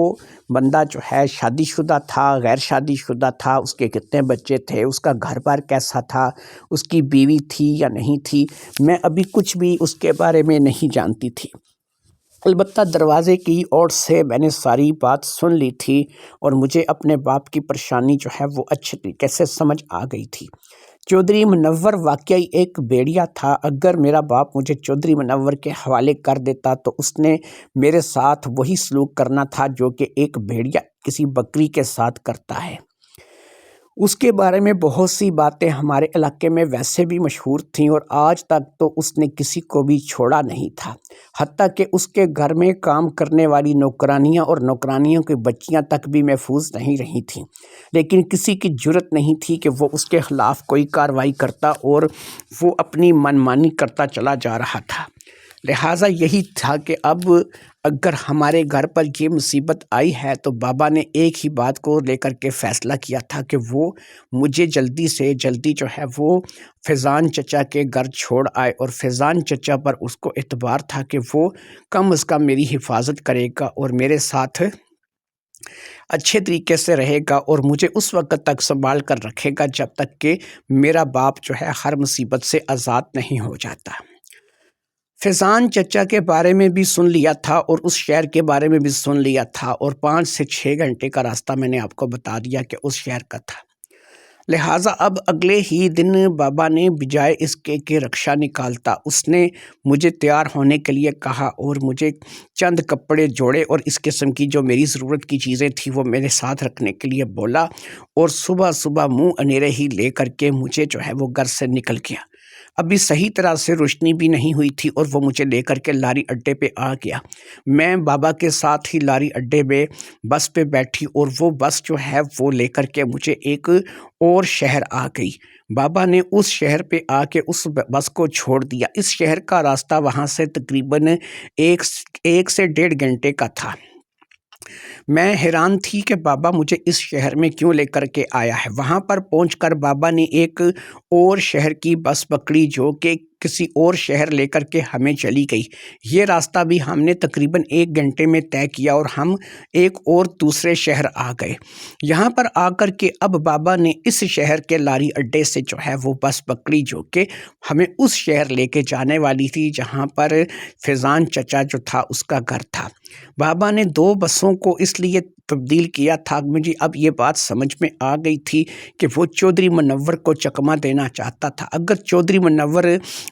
بندہ جو ہے شادی شدہ تھا، غیر شادی شدہ تھا، اس کے کتنے بچے تھے، اس کا گھر بار کیسا تھا، اس کی بیوی تھی یا نہیں تھی، میں ابھی کچھ بھی اس کے بارے میں نہیں جانتی تھی۔ البتہ دروازے کی اوٹ سے میں نے ساری بات سن لی تھی اور مجھے اپنے باپ کی پریشانی جو ہے وہ اچھے طریقے سے سمجھ آ گئی تھی۔ چودھری منور واقعی ایک بھیڑیا تھا۔ اگر میرا باپ مجھے چودھری منور کے حوالے کر دیتا تو اس نے میرے ساتھ وہی سلوک کرنا تھا جو کہ ایک بھیڑیا کسی بکری کے ساتھ کرتا ہے۔ اس کے بارے میں بہت سی باتیں ہمارے علاقے میں ویسے بھی مشہور تھیں اور آج تک تو اس نے کسی کو بھی چھوڑا نہیں تھا، حتیٰ کہ اس کے گھر میں کام کرنے والی نوکرانیاں اور نوکرانیوں کی بچیاں تک بھی محفوظ نہیں رہی تھیں، لیکن کسی کی جرت نہیں تھی کہ وہ اس کے خلاف کوئی کارروائی کرتا اور وہ اپنی منمانی کرتا چلا جا رہا تھا۔ لہٰذا یہی تھا کہ اب اگر ہمارے گھر پر یہ مصیبت آئی ہے تو بابا نے ایک ہی بات کو لے کر کے فیصلہ کیا تھا کہ وہ مجھے جلدی سے جلدی جو ہے وہ فیضان چچا کے گھر چھوڑ آئے، اور فیضان چچا پر اس کو اعتبار تھا کہ وہ کم از کم میری حفاظت کرے گا اور میرے ساتھ اچھے طریقے سے رہے گا اور مجھے اس وقت تک سنبھال کر رکھے گا جب تک کہ میرا باپ جو ہے ہر مصیبت سے آزاد نہیں ہو جاتا۔ فیضان چچا کے بارے میں بھی سن لیا تھا اور اس شہر کے بارے میں بھی سن لیا تھا، اور 5 سے 6 گھنٹے کا راستہ میں نے آپ کو بتا دیا کہ اس شہر کا تھا۔ لہٰذا اب اگلے ہی دن بابا نے بجائے اس کے کہ رکشہ نکالتا، اس نے مجھے تیار ہونے کے لیے کہا اور مجھے چند کپڑے جوڑے اور اس قسم کی جو میری ضرورت کی چیزیں تھیں وہ میرے ساتھ رکھنے کے لیے بولا، اور صبح صبح منہ انیرے ہی لے کر کے مجھے جو ہے وہ گھر سے نکل گیا۔ ابھی صحیح طرح سے روشنی بھی نہیں ہوئی تھی اور وہ مجھے لے کر کے لاری اڈے پہ آ گیا۔ میں بابا کے ساتھ ہی لاری اڈے میں بس پہ بیٹھی اور وہ بس جو ہے وہ لے کر کے مجھے ایک اور شہر آ گئی۔ بابا نے اس شہر پہ آ کے اس بس کو چھوڑ دیا۔ اس شہر کا راستہ وہاں سے تقریباً 1 سے 1.5 گھنٹے کا تھا۔ میں حیران تھی کہ بابا مجھے اس شہر میں کیوں لے کر کے آیا ہے۔ وہاں پر پہنچ کر بابا نے ایک اور شہر کی بس پکڑی جو کہ کسی اور شہر لے کر کے ہمیں چلی گئی۔ یہ راستہ بھی ہم نے تقریباً 1 گھنٹے میں طے کیا اور ہم ایک اور دوسرے شہر آ گئے۔ یہاں پر آ کر کے اب بابا نے اس شہر کے لاری اڈے سے جو ہے وہ بس پکڑی جو کہ ہمیں اس شہر لے کے جانے والی تھی جہاں پر فیضان چچا جو تھا اس کا گھر تھا۔ بابا نے 2 بسوں کو اس لیے تبدیل کیا تھا، مجھے اب یہ بات سمجھ میں آ گئی تھی کہ وہ چودھری منور کو چکمہ دینا چاہتا تھا۔ اگر چودھری منور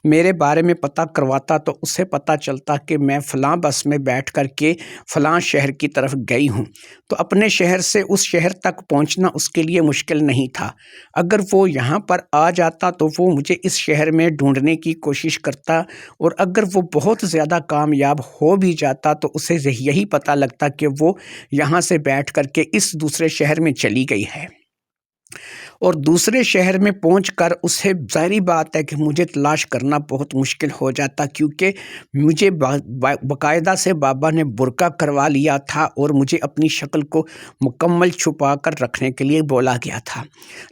میرے بارے میں پتہ کرواتا تو اسے پتہ چلتا کہ میں فلاں بس میں بیٹھ کر کے فلاں شہر کی طرف گئی ہوں، تو اپنے شہر سے اس شہر تک پہنچنا اس کے لیے مشکل نہیں تھا۔ اگر وہ یہاں پر آ جاتا تو وہ مجھے اس شہر میں ڈھونڈنے کی کوشش کرتا، اور اگر وہ بہت زیادہ کامیاب ہو بھی جاتا تو اسے یہی پتہ لگتا کہ وہ یہاں سے بیٹھ کر کے اس دوسرے شہر میں چلی گئی ہے، اور دوسرے شہر میں پہنچ کر اسے ظاہری بات ہے کہ مجھے تلاش کرنا بہت مشکل ہو جاتا، کیونکہ مجھے باقاعدہ سے بابا نے برقع کروا لیا تھا اور مجھے اپنی شکل کو مکمل چھپا کر رکھنے کے لیے بولا گیا تھا۔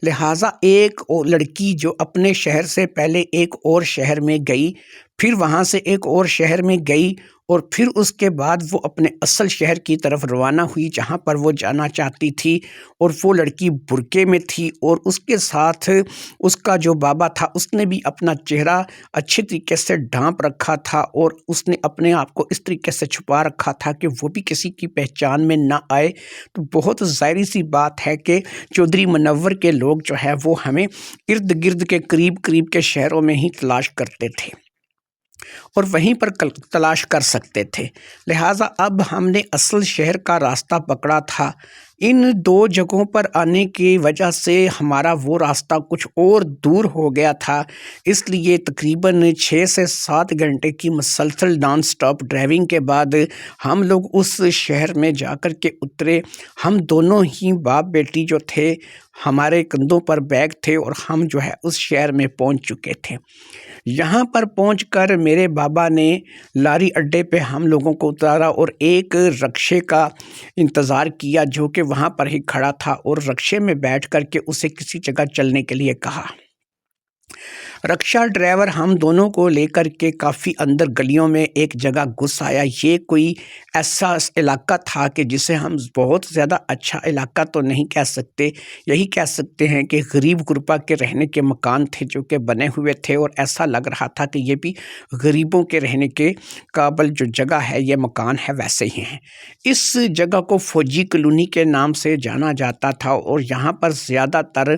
لہٰذا ایک لڑکی جو اپنے شہر سے پہلے ایک اور شہر میں گئی، پھر وہاں سے ایک اور شہر میں گئی، اور پھر اس کے بعد وہ اپنے اصل شہر کی طرف روانہ ہوئی جہاں پر وہ جانا چاہتی تھی، اور وہ لڑکی برقعے میں تھی، اور اس کے ساتھ اس کا جو بابا تھا اس نے بھی اپنا چہرہ اچھے طریقے سے ڈھانپ رکھا تھا، اور اس نے اپنے آپ کو اس طریقے سے چھپا رکھا تھا کہ وہ بھی کسی کی پہچان میں نہ آئے۔ تو بہت ظاہری سی بات ہے کہ چودھری منور کے لوگ جو ہے وہ ہمیں ارد گرد کے قریب کے شہروں میں ہی تلاش کرتے تھے اور وہیں پر تلاش کر سکتے تھے۔ لہٰذا اب ہم نے اصل شہر کا راستہ پکڑا تھا۔ ان دو جگہوں پر آنے کی وجہ سے ہمارا وہ راستہ کچھ اور دور ہو گیا تھا، اس لیے تقریباً 6 سے 7 گھنٹے کی مسلسل نان سٹاپ ڈرائیونگ کے بعد ہم لوگ اس شہر میں جا کر کے اترے۔ ہم دونوں ہی باپ بیٹی جو تھے، ہمارے کندھوں پر بیگ تھے، اور ہم جو ہے اس شہر میں پہنچ چکے تھے۔ یہاں پر پہنچ کر میرے بابا نے لاری اڈے پہ ہم لوگوں کو اتارا اور ایک رکشے کا انتظار کیا جو کہ وہاں پر ہی کھڑا تھا، اور رکشے میں بیٹھ کر کے اسے کسی جگہ چلنے کے لیے کہا۔ رکشہ ڈرائیور ہم دونوں کو لے کر کے کافی اندر گلیوں میں ایک جگہ گھس آیا۔ یہ کوئی ایسا علاقہ تھا کہ جسے ہم بہت زیادہ اچھا علاقہ تو نہیں کہہ سکتے، یہی کہہ سکتے ہیں کہ غریب غربا کے رہنے کے مکان تھے جو کہ بنے ہوئے تھے، اور ایسا لگ رہا تھا کہ یہ بھی غریبوں کے رہنے کے قابل جو جگہ ہے، یہ مکان ہے، ویسے ہی ہیں۔ اس جگہ کو فوجی کالونی کے نام سے جانا جاتا تھا، اور یہاں پر زیادہ تر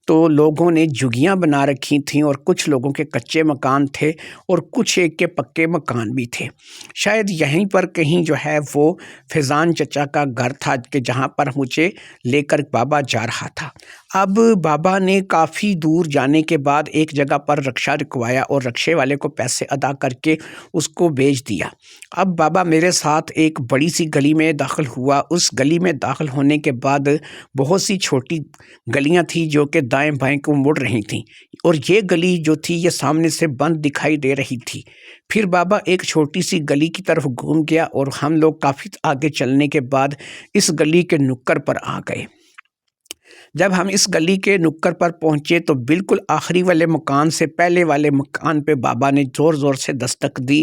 تو لوگوں نے جھگیاں بنا رکھی تھیں، اور کچھ لوگوں کے کچے مکان تھے اور کچھ ایک کے پکے مکان بھی تھے۔ شاید یہیں پر کہیں جو ہے وہ فیضان چچا کا گھر تھا کہ جہاں پر مجھے لے کر بابا جا رہا تھا۔ اب بابا نے کافی دور جانے کے بعد ایک جگہ پر رکشہ رکوایا اور رکشے والے کو پیسے ادا کر کے اس کو بھیج دیا۔ اب بابا میرے ساتھ ایک بڑی سی گلی میں داخل ہوا۔ اس گلی میں داخل ہونے کے بعد بہت سی چھوٹی گلیاں تھیں جو کہ دائیں بائیں کو مڑ رہی تھیں، اور یہ گلی جو تھی یہ سامنے سے بند دکھائی دے رہی تھی۔ پھر بابا ایک چھوٹی سی گلی کی طرف گھوم گیا، اور ہم لوگ کافی آگے چلنے کے بعد اس گلی کے نکڑ پر آ گئے۔ جب ہم اس گلی کے نکڑ پر پہنچے تو بالکل آخری والے مکان سے پہلے والے مکان پہ بابا نے زور زور سے دستک دی،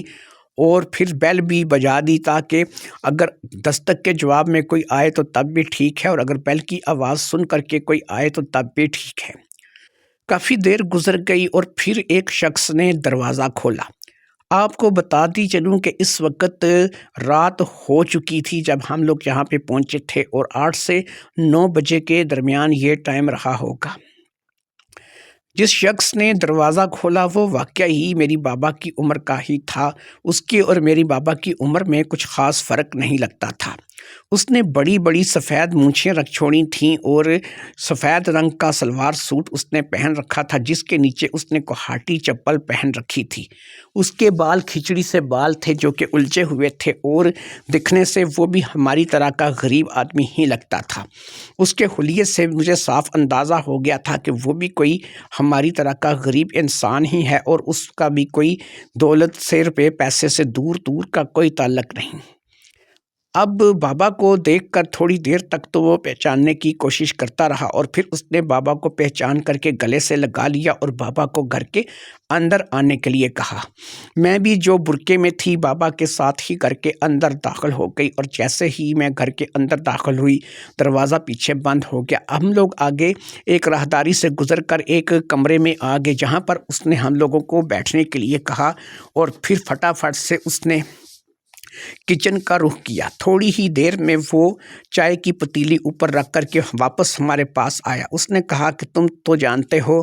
اور پھر بیل بھی بجا دی تاکہ اگر دستک کے جواب میں کوئی آئے تو تب بھی ٹھیک ہے، اور اگر بیل کی آواز سن کر کے کوئی آئے تو تب بھی ٹھیک ہے۔ کافی دیر گزر گئی اور پھر ایک شخص نے دروازہ کھولا۔ آپ کو بتا دی چلوں کہ اس وقت رات ہو چکی تھی جب ہم لوگ یہاں پہ پہنچے تھے، اور 8 سے 9 بجے کے درمیان یہ ٹائم رہا ہوگا۔ جس شخص نے دروازہ کھولا وہ واقعی میری بابا کی عمر کا ہی تھا۔ اس کی اور میری بابا کی عمر میں کچھ خاص فرق نہیں لگتا تھا۔ اس نے بڑی بڑی سفید مونچھیں رکھ چھوڑی تھیں، اور سفید رنگ کا سلوار سوٹ اس نے پہن رکھا تھا جس کے نیچے اس نے کوہاٹی چپل پہن رکھی تھی۔ اس کے بال کھچڑی سے بال تھے جو کہ الجھے ہوئے تھے، اور دکھنے سے وہ بھی ہماری طرح کا غریب آدمی ہی لگتا تھا۔ اس کے حلیے سے مجھے صاف اندازہ ہو گیا تھا کہ وہ بھی کوئی ہماری طرح کا غریب انسان ہی ہے، اور اس کا بھی کوئی دولت سے روپے پیسے سے دور کا کوئی تعلق نہیں۔ اب بابا کو دیکھ کر تھوڑی دیر تک تو وہ پہچاننے کی کوشش کرتا رہا، اور پھر اس نے بابا کو پہچان کر کے گلے سے لگا لیا اور بابا کو گھر کے اندر آنے کے لیے کہا۔ میں بھی جو برقعے میں تھی بابا کے ساتھ ہی گھر کے اندر داخل ہو گئی، اور جیسے ہی میں گھر کے اندر داخل ہوئی دروازہ پیچھے بند ہو گیا۔ ہم لوگ آگے ایک راہداری سے گزر کر ایک کمرے میں آ گئے جہاں پر اس نے ہم لوگوں کو بیٹھنے کے لیے کہا، اور پھر فٹافٹ سے اس نے کچن کا رخ کیا۔ تھوڑی ہی دیر میں وہ چائے کی پتیلی اوپر رکھ کر کے واپس ہمارے پاس آیا۔ اس نے کہا کہ تم تو جانتے ہو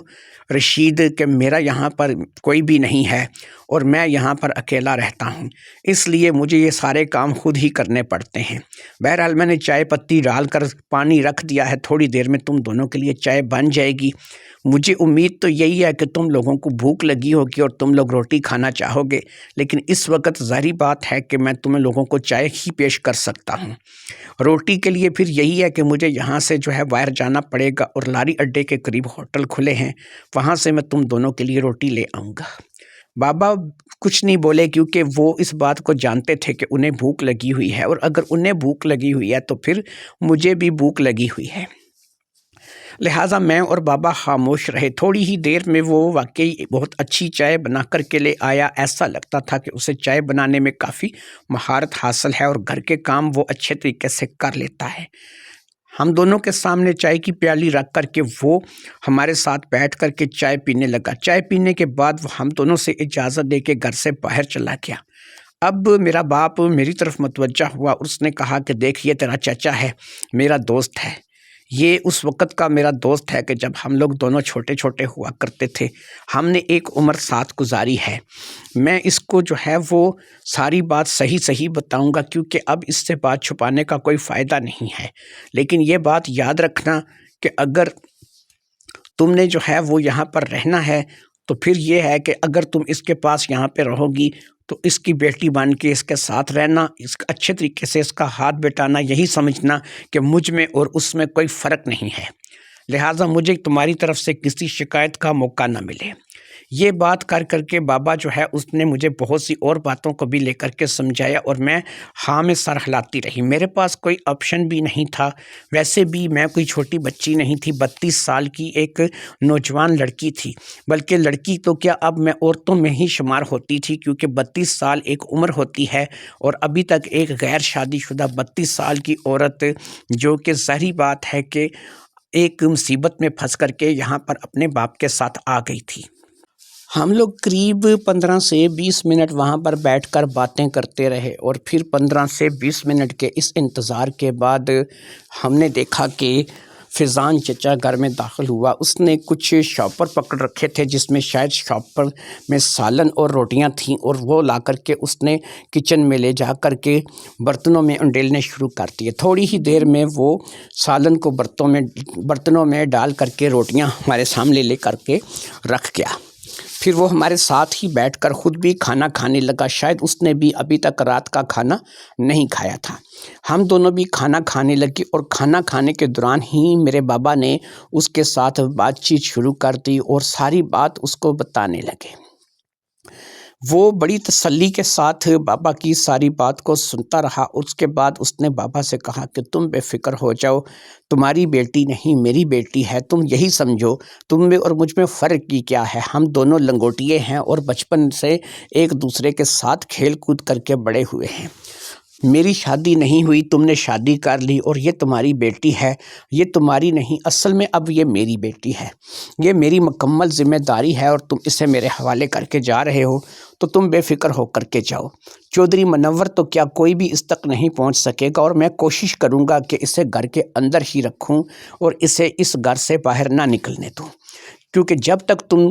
رشید کہ میرا یہاں پر کوئی بھی نہیں ہے اور میں یہاں پر اکیلا رہتا ہوں، اس لیے مجھے یہ سارے کام خود ہی کرنے پڑتے ہیں۔ بہرحال میں نے چائے پتی ڈال کر پانی رکھ دیا ہے، تھوڑی دیر میں تم دونوں کے لیے چائے بن جائے گی۔ مجھے امید تو یہی ہے کہ تم لوگوں کو بھوک لگی ہوگی اور تم لوگ روٹی کھانا چاہو گے، لیکن اس وقت ظاہری بات ہے کہ میں تمہیں لوگوں کو چائے ہی پیش کر سکتا ہوں۔ روٹی کے لیے پھر یہی ہے کہ مجھے یہاں سے جو ہے باہر جانا پڑے گا اور لاری اڈے کے قریب ہوٹل کھلے ہیں، وہاں سے میں تم دونوں کے لیے روٹی لے آؤں گا۔ بابا کچھ نہیں بولے کیونکہ وہ اس بات کو جانتے تھے کہ انہیں بھوک لگی ہوئی ہے، اور اگر انہیں بھوک لگی ہوئی ہے تو پھر مجھے بھی بھوک لگی ہوئی ہے۔ لہٰذا میں اور بابا خاموش رہے۔ تھوڑی ہی دیر میں وہ واقعی بہت اچھی چائے بنا کر کے لے آیا۔ ایسا لگتا تھا کہ اسے چائے بنانے میں کافی مہارت حاصل ہے اور گھر کے کام وہ اچھے طریقے سے کر لیتا ہے۔ ہم دونوں کے سامنے چائے کی پیالی رکھ کر کے وہ ہمارے ساتھ بیٹھ کر کے چائے پینے لگا۔ چائے پینے کے بعد وہ ہم دونوں سے اجازت دے کے گھر سے باہر چلا گیا۔ اب میرا باپ میری طرف متوجہ ہوا، اس نے کہا کہ دیکھ یہ تیرا چچا ہے، میرا دوست ہے، یہ اس وقت کا میرا دوست ہے کہ جب ہم لوگ دونوں چھوٹے چھوٹے ہوا کرتے تھے، ہم نے ایک عمر ساتھ گزاری ہے۔ میں اس کو جو ہے وہ ساری بات صحیح بتاؤں گا کیونکہ اب اس سے بات چھپانے کا کوئی فائدہ نہیں ہے، لیکن یہ بات یاد رکھنا کہ اگر تم نے جو ہے وہ یہاں پر رہنا ہے تو پھر یہ ہے کہ اگر تم اس کے پاس یہاں پہ رہو گی تو اس کی بیٹی بن کے اس کے ساتھ رہنا، اس اچھے طریقے سے اس کا ہاتھ بٹانا، یہی سمجھنا کہ مجھ میں اور اس میں کوئی فرق نہیں ہے، لہٰذا مجھے تمہاری طرف سے کسی شکایت کا موقع نہ ملے۔ یہ بات کر کر کے بابا جو ہے اس نے مجھے بہت سی اور باتوں کو بھی لے کر کے سمجھایا اور میں ہاں میں سر ہلاتی رہی۔ میرے پاس کوئی آپشن بھی نہیں تھا، ویسے بھی میں کوئی چھوٹی بچی نہیں تھی، 32 سال کی ایک نوجوان لڑکی تھی، بلکہ لڑکی تو کیا اب میں عورتوں میں ہی شمار ہوتی تھی کیونکہ 32 سال ایک عمر ہوتی ہے، اور ابھی تک ایک غیر شادی شدہ 32 سال کی عورت جو کہ ظاہری بات ہے کہ ایک مصیبت میں پھنس کر کے یہاں پر اپنے باپ کے ساتھ آ گئی تھی۔ ہم لوگ قریب 15 سے 20 منٹ وہاں پر بیٹھ کر باتیں کرتے رہے، اور پھر 15 سے 20 منٹ کے اس انتظار کے بعد ہم نے دیکھا کہ فیضان چچا گھر میں داخل ہوا۔ اس نے کچھ شاپر پکڑ رکھے تھے جس میں شاید شاپر میں سالن اور روٹیاں تھیں، اور وہ لا کر کے اس نے کچن میں لے جا کر کے برتنوں میں انڈیلنے شروع کر دیے۔ تھوڑی ہی دیر میں وہ سالن کو برتنوں میں ڈال کر کے روٹیاں ہمارے سامنے لے کر کے رکھ گیا۔ پھر وہ ہمارے ساتھ ہی بیٹھ کر خود بھی کھانا کھانے لگا، شاید اس نے بھی ابھی تک رات کا کھانا نہیں کھایا تھا۔ ہم دونوں بھی کھانا کھانے لگے، اور کھانا کھانے کے دوران ہی میرے بابا نے اس کے ساتھ بات چیت شروع کر دی اور ساری بات اس کو بتانے لگے۔ وہ بڑی تسلی کے ساتھ بابا کی ساری بات کو سنتا رہا۔ اس کے بعد اس نے بابا سے کہا کہ تم بے فکر ہو جاؤ، تمہاری بیٹی نہیں میری بیٹی ہے، تم یہی سمجھو تم میں اور مجھ میں فرق کی کیا ہے، ہم دونوں لنگوٹیے ہیں اور بچپن سے ایک دوسرے کے ساتھ کھیل کود کر کے بڑے ہوئے ہیں۔ میری شادی نہیں ہوئی، تم نے شادی کر لی، اور یہ تمہاری بیٹی ہے، یہ تمہاری نہیں، اصل میں اب یہ میری بیٹی ہے، یہ میری مکمل ذمہ داری ہے، اور تم اسے میرے حوالے کر کے جا رہے ہو تو تم بے فکر ہو کر کے جاؤ۔ چودھری منور تو کیا کوئی بھی اس تک نہیں پہنچ سکے گا، اور میں کوشش کروں گا کہ اسے گھر کے اندر ہی رکھوں اور اسے اس گھر سے باہر نہ نکلنے دوں، کیونکہ جب تک تم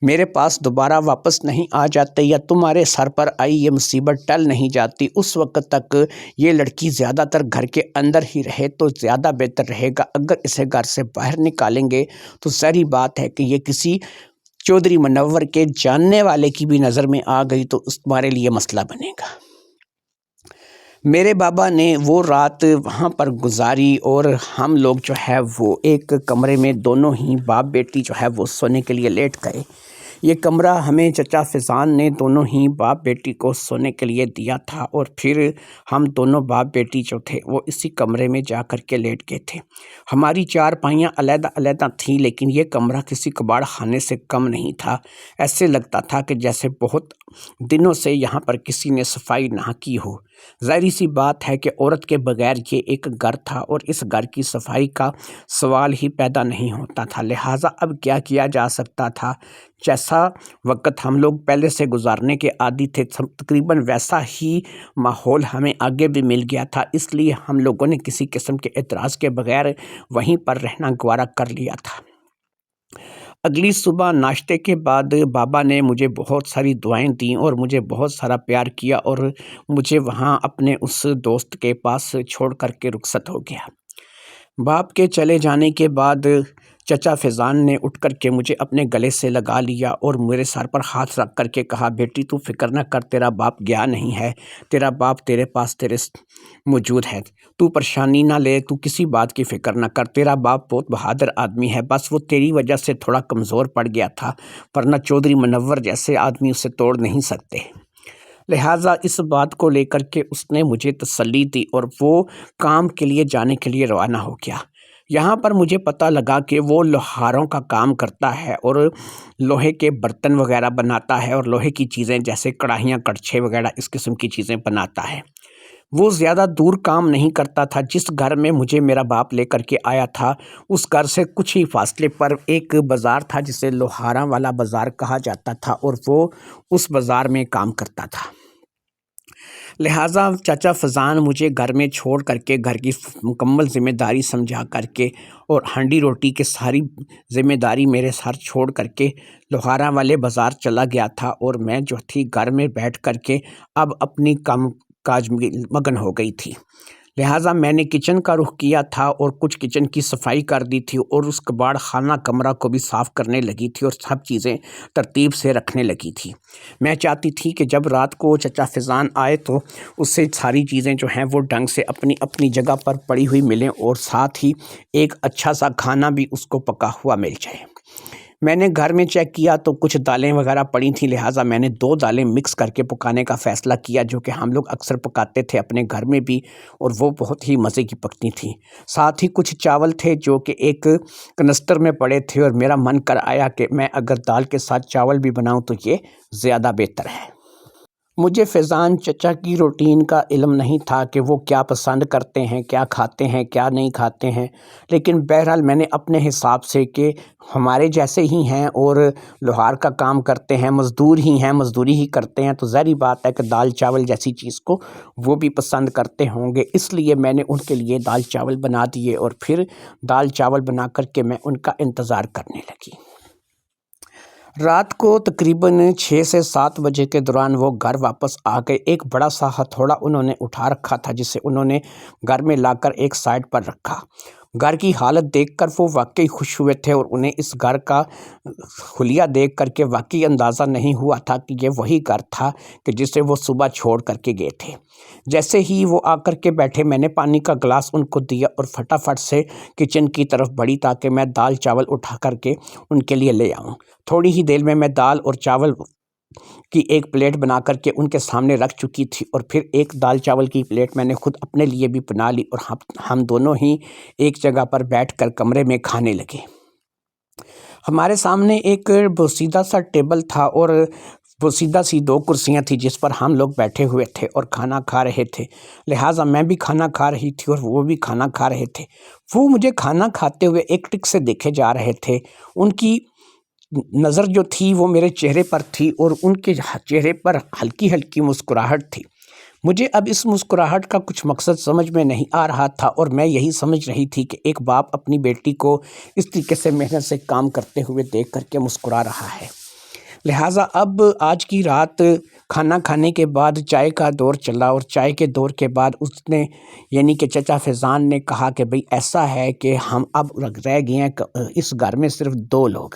میرے پاس دوبارہ واپس نہیں آ جاتے یا تمہارے سر پر آئی یہ مصیبت ٹل نہیں جاتی، اس وقت تک یہ لڑکی زیادہ تر گھر کے اندر ہی رہے تو زیادہ بہتر رہے گا۔ اگر اسے گھر سے باہر نکالیں گے تو ظاہری بات ہے کہ یہ کسی چودھری منور کے جاننے والے کی بھی نظر میں آ گئی تو اس تمہارے لیے مسئلہ بنے گا۔ میرے بابا نے وہ رات وہاں پر گزاری، اور ہم لوگ جو ہے وہ ایک کمرے میں دونوں ہی باپ بیٹی جو ہے وہ سونے کے لیے لیٹ گئے۔ یہ کمرہ ہمیں چچا فیضان نے دونوں ہی باپ بیٹی کو سونے کے لیے دیا تھا، اور پھر ہم دونوں باپ بیٹی جو تھے وہ اسی کمرے میں جا کر کے لیٹ گئے تھے۔ ہماری چارپائیاں علیحدہ علیحدہ تھیں، لیکن یہ کمرہ کسی کباڑ خانے سے کم نہیں تھا۔ ایسے لگتا تھا کہ جیسے بہت دنوں سے یہاں پر کسی نے صفائی نہ کی ہو۔ ظاہری سی بات ہے کہ عورت کے بغیر یہ ایک گھر تھا اور اس گھر کی صفائی کا سوال ہی پیدا نہیں ہوتا تھا۔ لہٰذا اب کیا کیا جا سکتا تھا؟ جیسا وقت ہم لوگ پہلے سے گزارنے کے عادی تھے، تقریباً ویسا ہی ماحول ہمیں آگے بھی مل گیا تھا، اس لیے ہم لوگوں نے کسی قسم کے اعتراض کے بغیر وہیں پر رہنا گوارا کر لیا تھا۔ اگلی صبح ناشتے کے بعد بابا نے مجھے بہت ساری دعائیں دیں اور مجھے بہت سارا پیار کیا اور مجھے وہاں اپنے اس دوست کے پاس چھوڑ کر کے رخصت ہو گیا۔ باپ کے چلے جانے کے بعد چچا فیضان نے اٹھ کر کے مجھے اپنے گلے سے لگا لیا اور میرے سر پر ہاتھ رکھ کر کے کہا، بیٹی تو فکر نہ کر، تیرا باپ گیا نہیں ہے، تیرا باپ تیرے پاس موجود ہے، تو پریشانی نہ لے، تو کسی بات کی فکر نہ کر، تیرا باپ بہت بہادر آدمی ہے، بس وہ تیری وجہ سے تھوڑا کمزور پڑ گیا تھا، ورنہ چودھری منور جیسے آدمی اسے توڑ نہیں سکتے۔ لہٰذا اس بات کو لے کر کے اس نے مجھے تسلی دی اور وہ کام کے لیے جانے کے لیے روانہ ہو گیا۔ یہاں پر مجھے پتہ لگا کہ وہ لوہاروں کا کام کرتا ہے اور لوہے کے برتن وغیرہ بناتا ہے اور لوہے کی چیزیں جیسے کڑاہیاں، کڑچھے وغیرہ اس قسم کی چیزیں بناتا ہے۔ وہ زیادہ دور کام نہیں کرتا تھا۔ جس گھر میں مجھے میرا باپ لے کر کے آیا تھا اس گھر سے کچھ ہی فاصلے پر ایک بازار تھا جسے لوہاراں والا بازار کہا جاتا تھا اور وہ اس بازار میں کام کرتا تھا۔ لہٰذا چچا فیضان مجھے گھر میں چھوڑ کر کے گھر کی مکمل ذمہ داری سمجھا کر کے اور ہانڈی روٹی کی ساری ذمہ داری میرے سر چھوڑ کر کے لوہاراں والے بازار چلا گیا تھا اور میں جو تھی گھر میں بیٹھ کر کے اب اپنی کام کاج میں مگن ہو گئی تھی۔ لہٰذا میں نے کچن کا رخ کیا تھا اور کچھ کچن کی صفائی کر دی تھی اور اس کباڑ خانہ کمرہ کو بھی صاف کرنے لگی تھی اور سب چیزیں ترتیب سے رکھنے لگی تھی۔ میں چاہتی تھی کہ جب رات کو چچا فیضان آئے تو اس سے ساری چیزیں جو ہیں وہ ڈھنگ سے اپنی اپنی جگہ پر پڑی ہوئی ملیں اور ساتھ ہی ایک اچھا سا کھانا بھی اس کو پکا ہوا مل جائے۔ میں نے گھر میں چیک کیا تو کچھ دالیں وغیرہ پڑی تھیں، لہٰذا میں نے 2 دالیں مکس کر کے پکانے کا فیصلہ کیا جو کہ ہم لوگ اکثر پکاتے تھے اپنے گھر میں بھی اور وہ بہت ہی مزے کی پکتی تھیں۔ ساتھ ہی کچھ چاول تھے جو کہ ایک کنسٹر میں پڑے تھے اور میرا من کر آیا کہ میں اگر دال کے ساتھ چاول بھی بناؤں تو یہ زیادہ بہتر ہے۔ مجھے فیضان چچا کی روٹین کا علم نہیں تھا کہ وہ کیا پسند کرتے ہیں، کیا کھاتے ہیں، کیا نہیں کھاتے ہیں، لیکن بہرحال میں نے اپنے حساب سے کہ ہمارے جیسے ہی ہیں اور لوہار کا کام کرتے ہیں، مزدور ہی ہیں، مزدوری ہی کرتے ہیں، تو ظاہری بات ہے کہ دال چاول جیسی چیز کو وہ بھی پسند کرتے ہوں گے، اس لیے میں نے ان کے لیے دال چاول بنا دیے اور پھر دال چاول بنا کر کے میں ان کا انتظار کرنے لگی۔ رات کو تقریباً 6 سے 7 بجے کے دوران وہ گھر واپس آ گئے۔ ایک بڑا سا ہتھوڑا انہوں نے اٹھا رکھا تھا جسے انہوں نے گھر میں لا کر ایک سائڈ پر رکھا۔ گھر کی حالت دیکھ کر وہ واقعی خوش ہوئے تھے اور انہیں اس گھر کا حلیہ دیکھ کر کے واقعی اندازہ نہیں ہوا تھا کہ یہ وہی گھر تھا کہ جسے وہ صبح چھوڑ کر کے گئے تھے۔ جیسے ہی وہ آ کر کے بیٹھے میں نے پانی کا گلاس ان کو دیا اور فٹافٹ سے کچن کی طرف بڑھی تاکہ میں دال چاول اٹھا کر کے ان کے لیے لے آؤں۔ تھوڑی ہی دیر میں دال اور چاول کی ایک پلیٹ بنا کر کے ان کے سامنے رکھ چکی تھی اور پھر ایک دال چاول کی پلیٹ میں نے خود اپنے لیے بھی بنا لی اور ہم دونوں ہی ایک جگہ پر بیٹھ کر کمرے میں کھانے لگے۔ ہمارے سامنے ایک بوسیدہ سا ٹیبل تھا اور بوسیدہ سی 2 کرسیاں تھیں جس پر ہم لوگ بیٹھے ہوئے تھے اور کھانا کھا رہے تھے۔ لہٰذا میں بھی کھانا کھا رہی تھی اور وہ بھی کھانا کھا رہے تھے۔ وہ مجھے کھانا کھاتے ہوئے ایک ٹک سے دیکھے جا رہے تھے۔ ان کی نظر جو تھی وہ میرے چہرے پر تھی اور ان کے چہرے پر ہلکی ہلکی مسکراہٹ تھی۔ مجھے اب اس مسکراہٹ کا کچھ مقصد سمجھ میں نہیں آ رہا تھا اور میں یہی سمجھ رہی تھی کہ ایک باپ اپنی بیٹی کو اس طریقے سے محنت سے کام کرتے ہوئے دیکھ کر کے مسکرا رہا ہے۔ لہٰذا اب آج کی رات کھانا کھانے کے بعد چائے کا دور چلا اور چائے کے دور کے بعد اس نے یعنی کہ چچا فیضان نے کہا کہ بھئی ایسا ہے کہ ہم اب رہ گئے ہیں اس گھر میں صرف 2 لوگ۔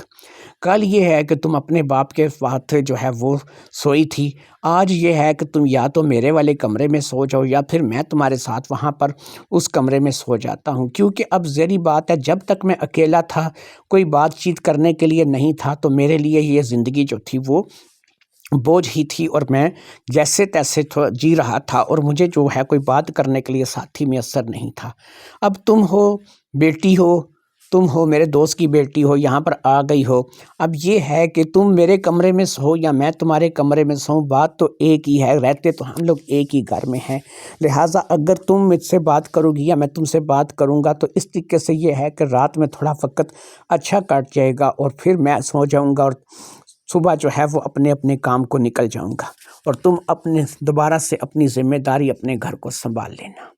کل یہ ہے کہ تم اپنے باپ کے ساتھ جو ہے وہ سوئی تھی، آج یہ ہے کہ تم یا تو میرے والے کمرے میں سو جاؤ یا پھر میں تمہارے ساتھ وہاں پر اس کمرے میں سو جاتا ہوں، کیونکہ اب ظاہری بات ہے جب تک میں اکیلا تھا کوئی بات چیت کرنے کے لیے نہیں تھا تو میرے لیے یہ زندگی جو تھی وہ بوجھ ہی تھی اور میں جیسے تیسے جی رہا تھا اور مجھے جو ہے کوئی بات کرنے کے لیے ساتھی میسر نہیں تھا۔ اب تم ہو، بیٹی ہو، تم ہو میرے دوست کی بیٹی ہو، یہاں پر آ گئی ہو، اب یہ ہے کہ تم میرے کمرے میں سو یا میں تمہارے کمرے میں سوں، بات تو ایک ہی ہے، رہتے تو ہم لوگ ایک ہی گھر میں ہیں، لہٰذا اگر تم مجھ سے بات کرو گی یا میں تم سے بات کروں گا تو اس طریقے سے یہ ہے کہ رات میں تھوڑا وقت اچھا کٹ جائے گا اور پھر میں سو جاؤں گا اور صبح جو ہے وہ اپنے اپنے کام کو نکل جاؤں گا اور تم اپنے دوبارہ سے اپنی ذمہ داری اپنے گھر کو سنبھال لینا۔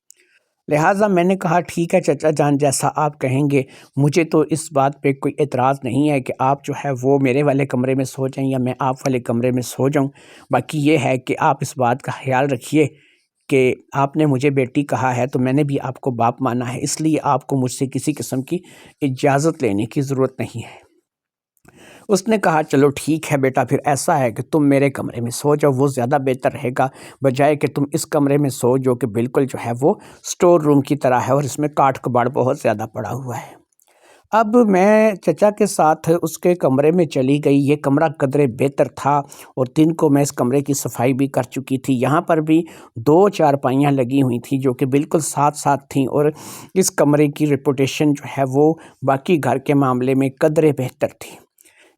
لہٰذا میں نے کہا ٹھیک ہے چچا جان، جیسا آپ کہیں گے، مجھے تو اس بات پہ کوئی اعتراض نہیں ہے کہ آپ جو ہے وہ میرے والے کمرے میں سو جائیں یا میں آپ والے کمرے میں سو جاؤں، باقی یہ ہے کہ آپ اس بات کا خیال رکھیے کہ آپ نے مجھے بیٹی کہا ہے تو میں نے بھی آپ کو باپ مانا ہے، اس لیے آپ کو مجھ سے کسی قسم کی اجازت لینے کی ضرورت نہیں ہے۔ اس نے کہا چلو ٹھیک ہے بیٹا، پھر ایسا ہے کہ تم میرے کمرے میں سو جاؤ، وہ زیادہ بہتر رہے گا بجائے کہ تم اس کمرے میں سو جو کہ بالکل جو ہے وہ سٹور روم کی طرح ہے اور اس میں کاٹ کباڑ بہت زیادہ پڑا ہوا ہے۔ اب میں چچا کے ساتھ اس کے کمرے میں چلی گئی، یہ کمرہ قدرے بہتر تھا اور دن کو میں اس کمرے کی صفائی بھی کر چکی تھی، یہاں پر بھی 2 چارپائیاں لگی ہوئی تھیں جو کہ بالکل ساتھ ساتھ تھیں اور اس کمرے کی ریپوٹیشن جو ہے وہ باقی گھر کے معاملے میں قدرے بہتر تھی۔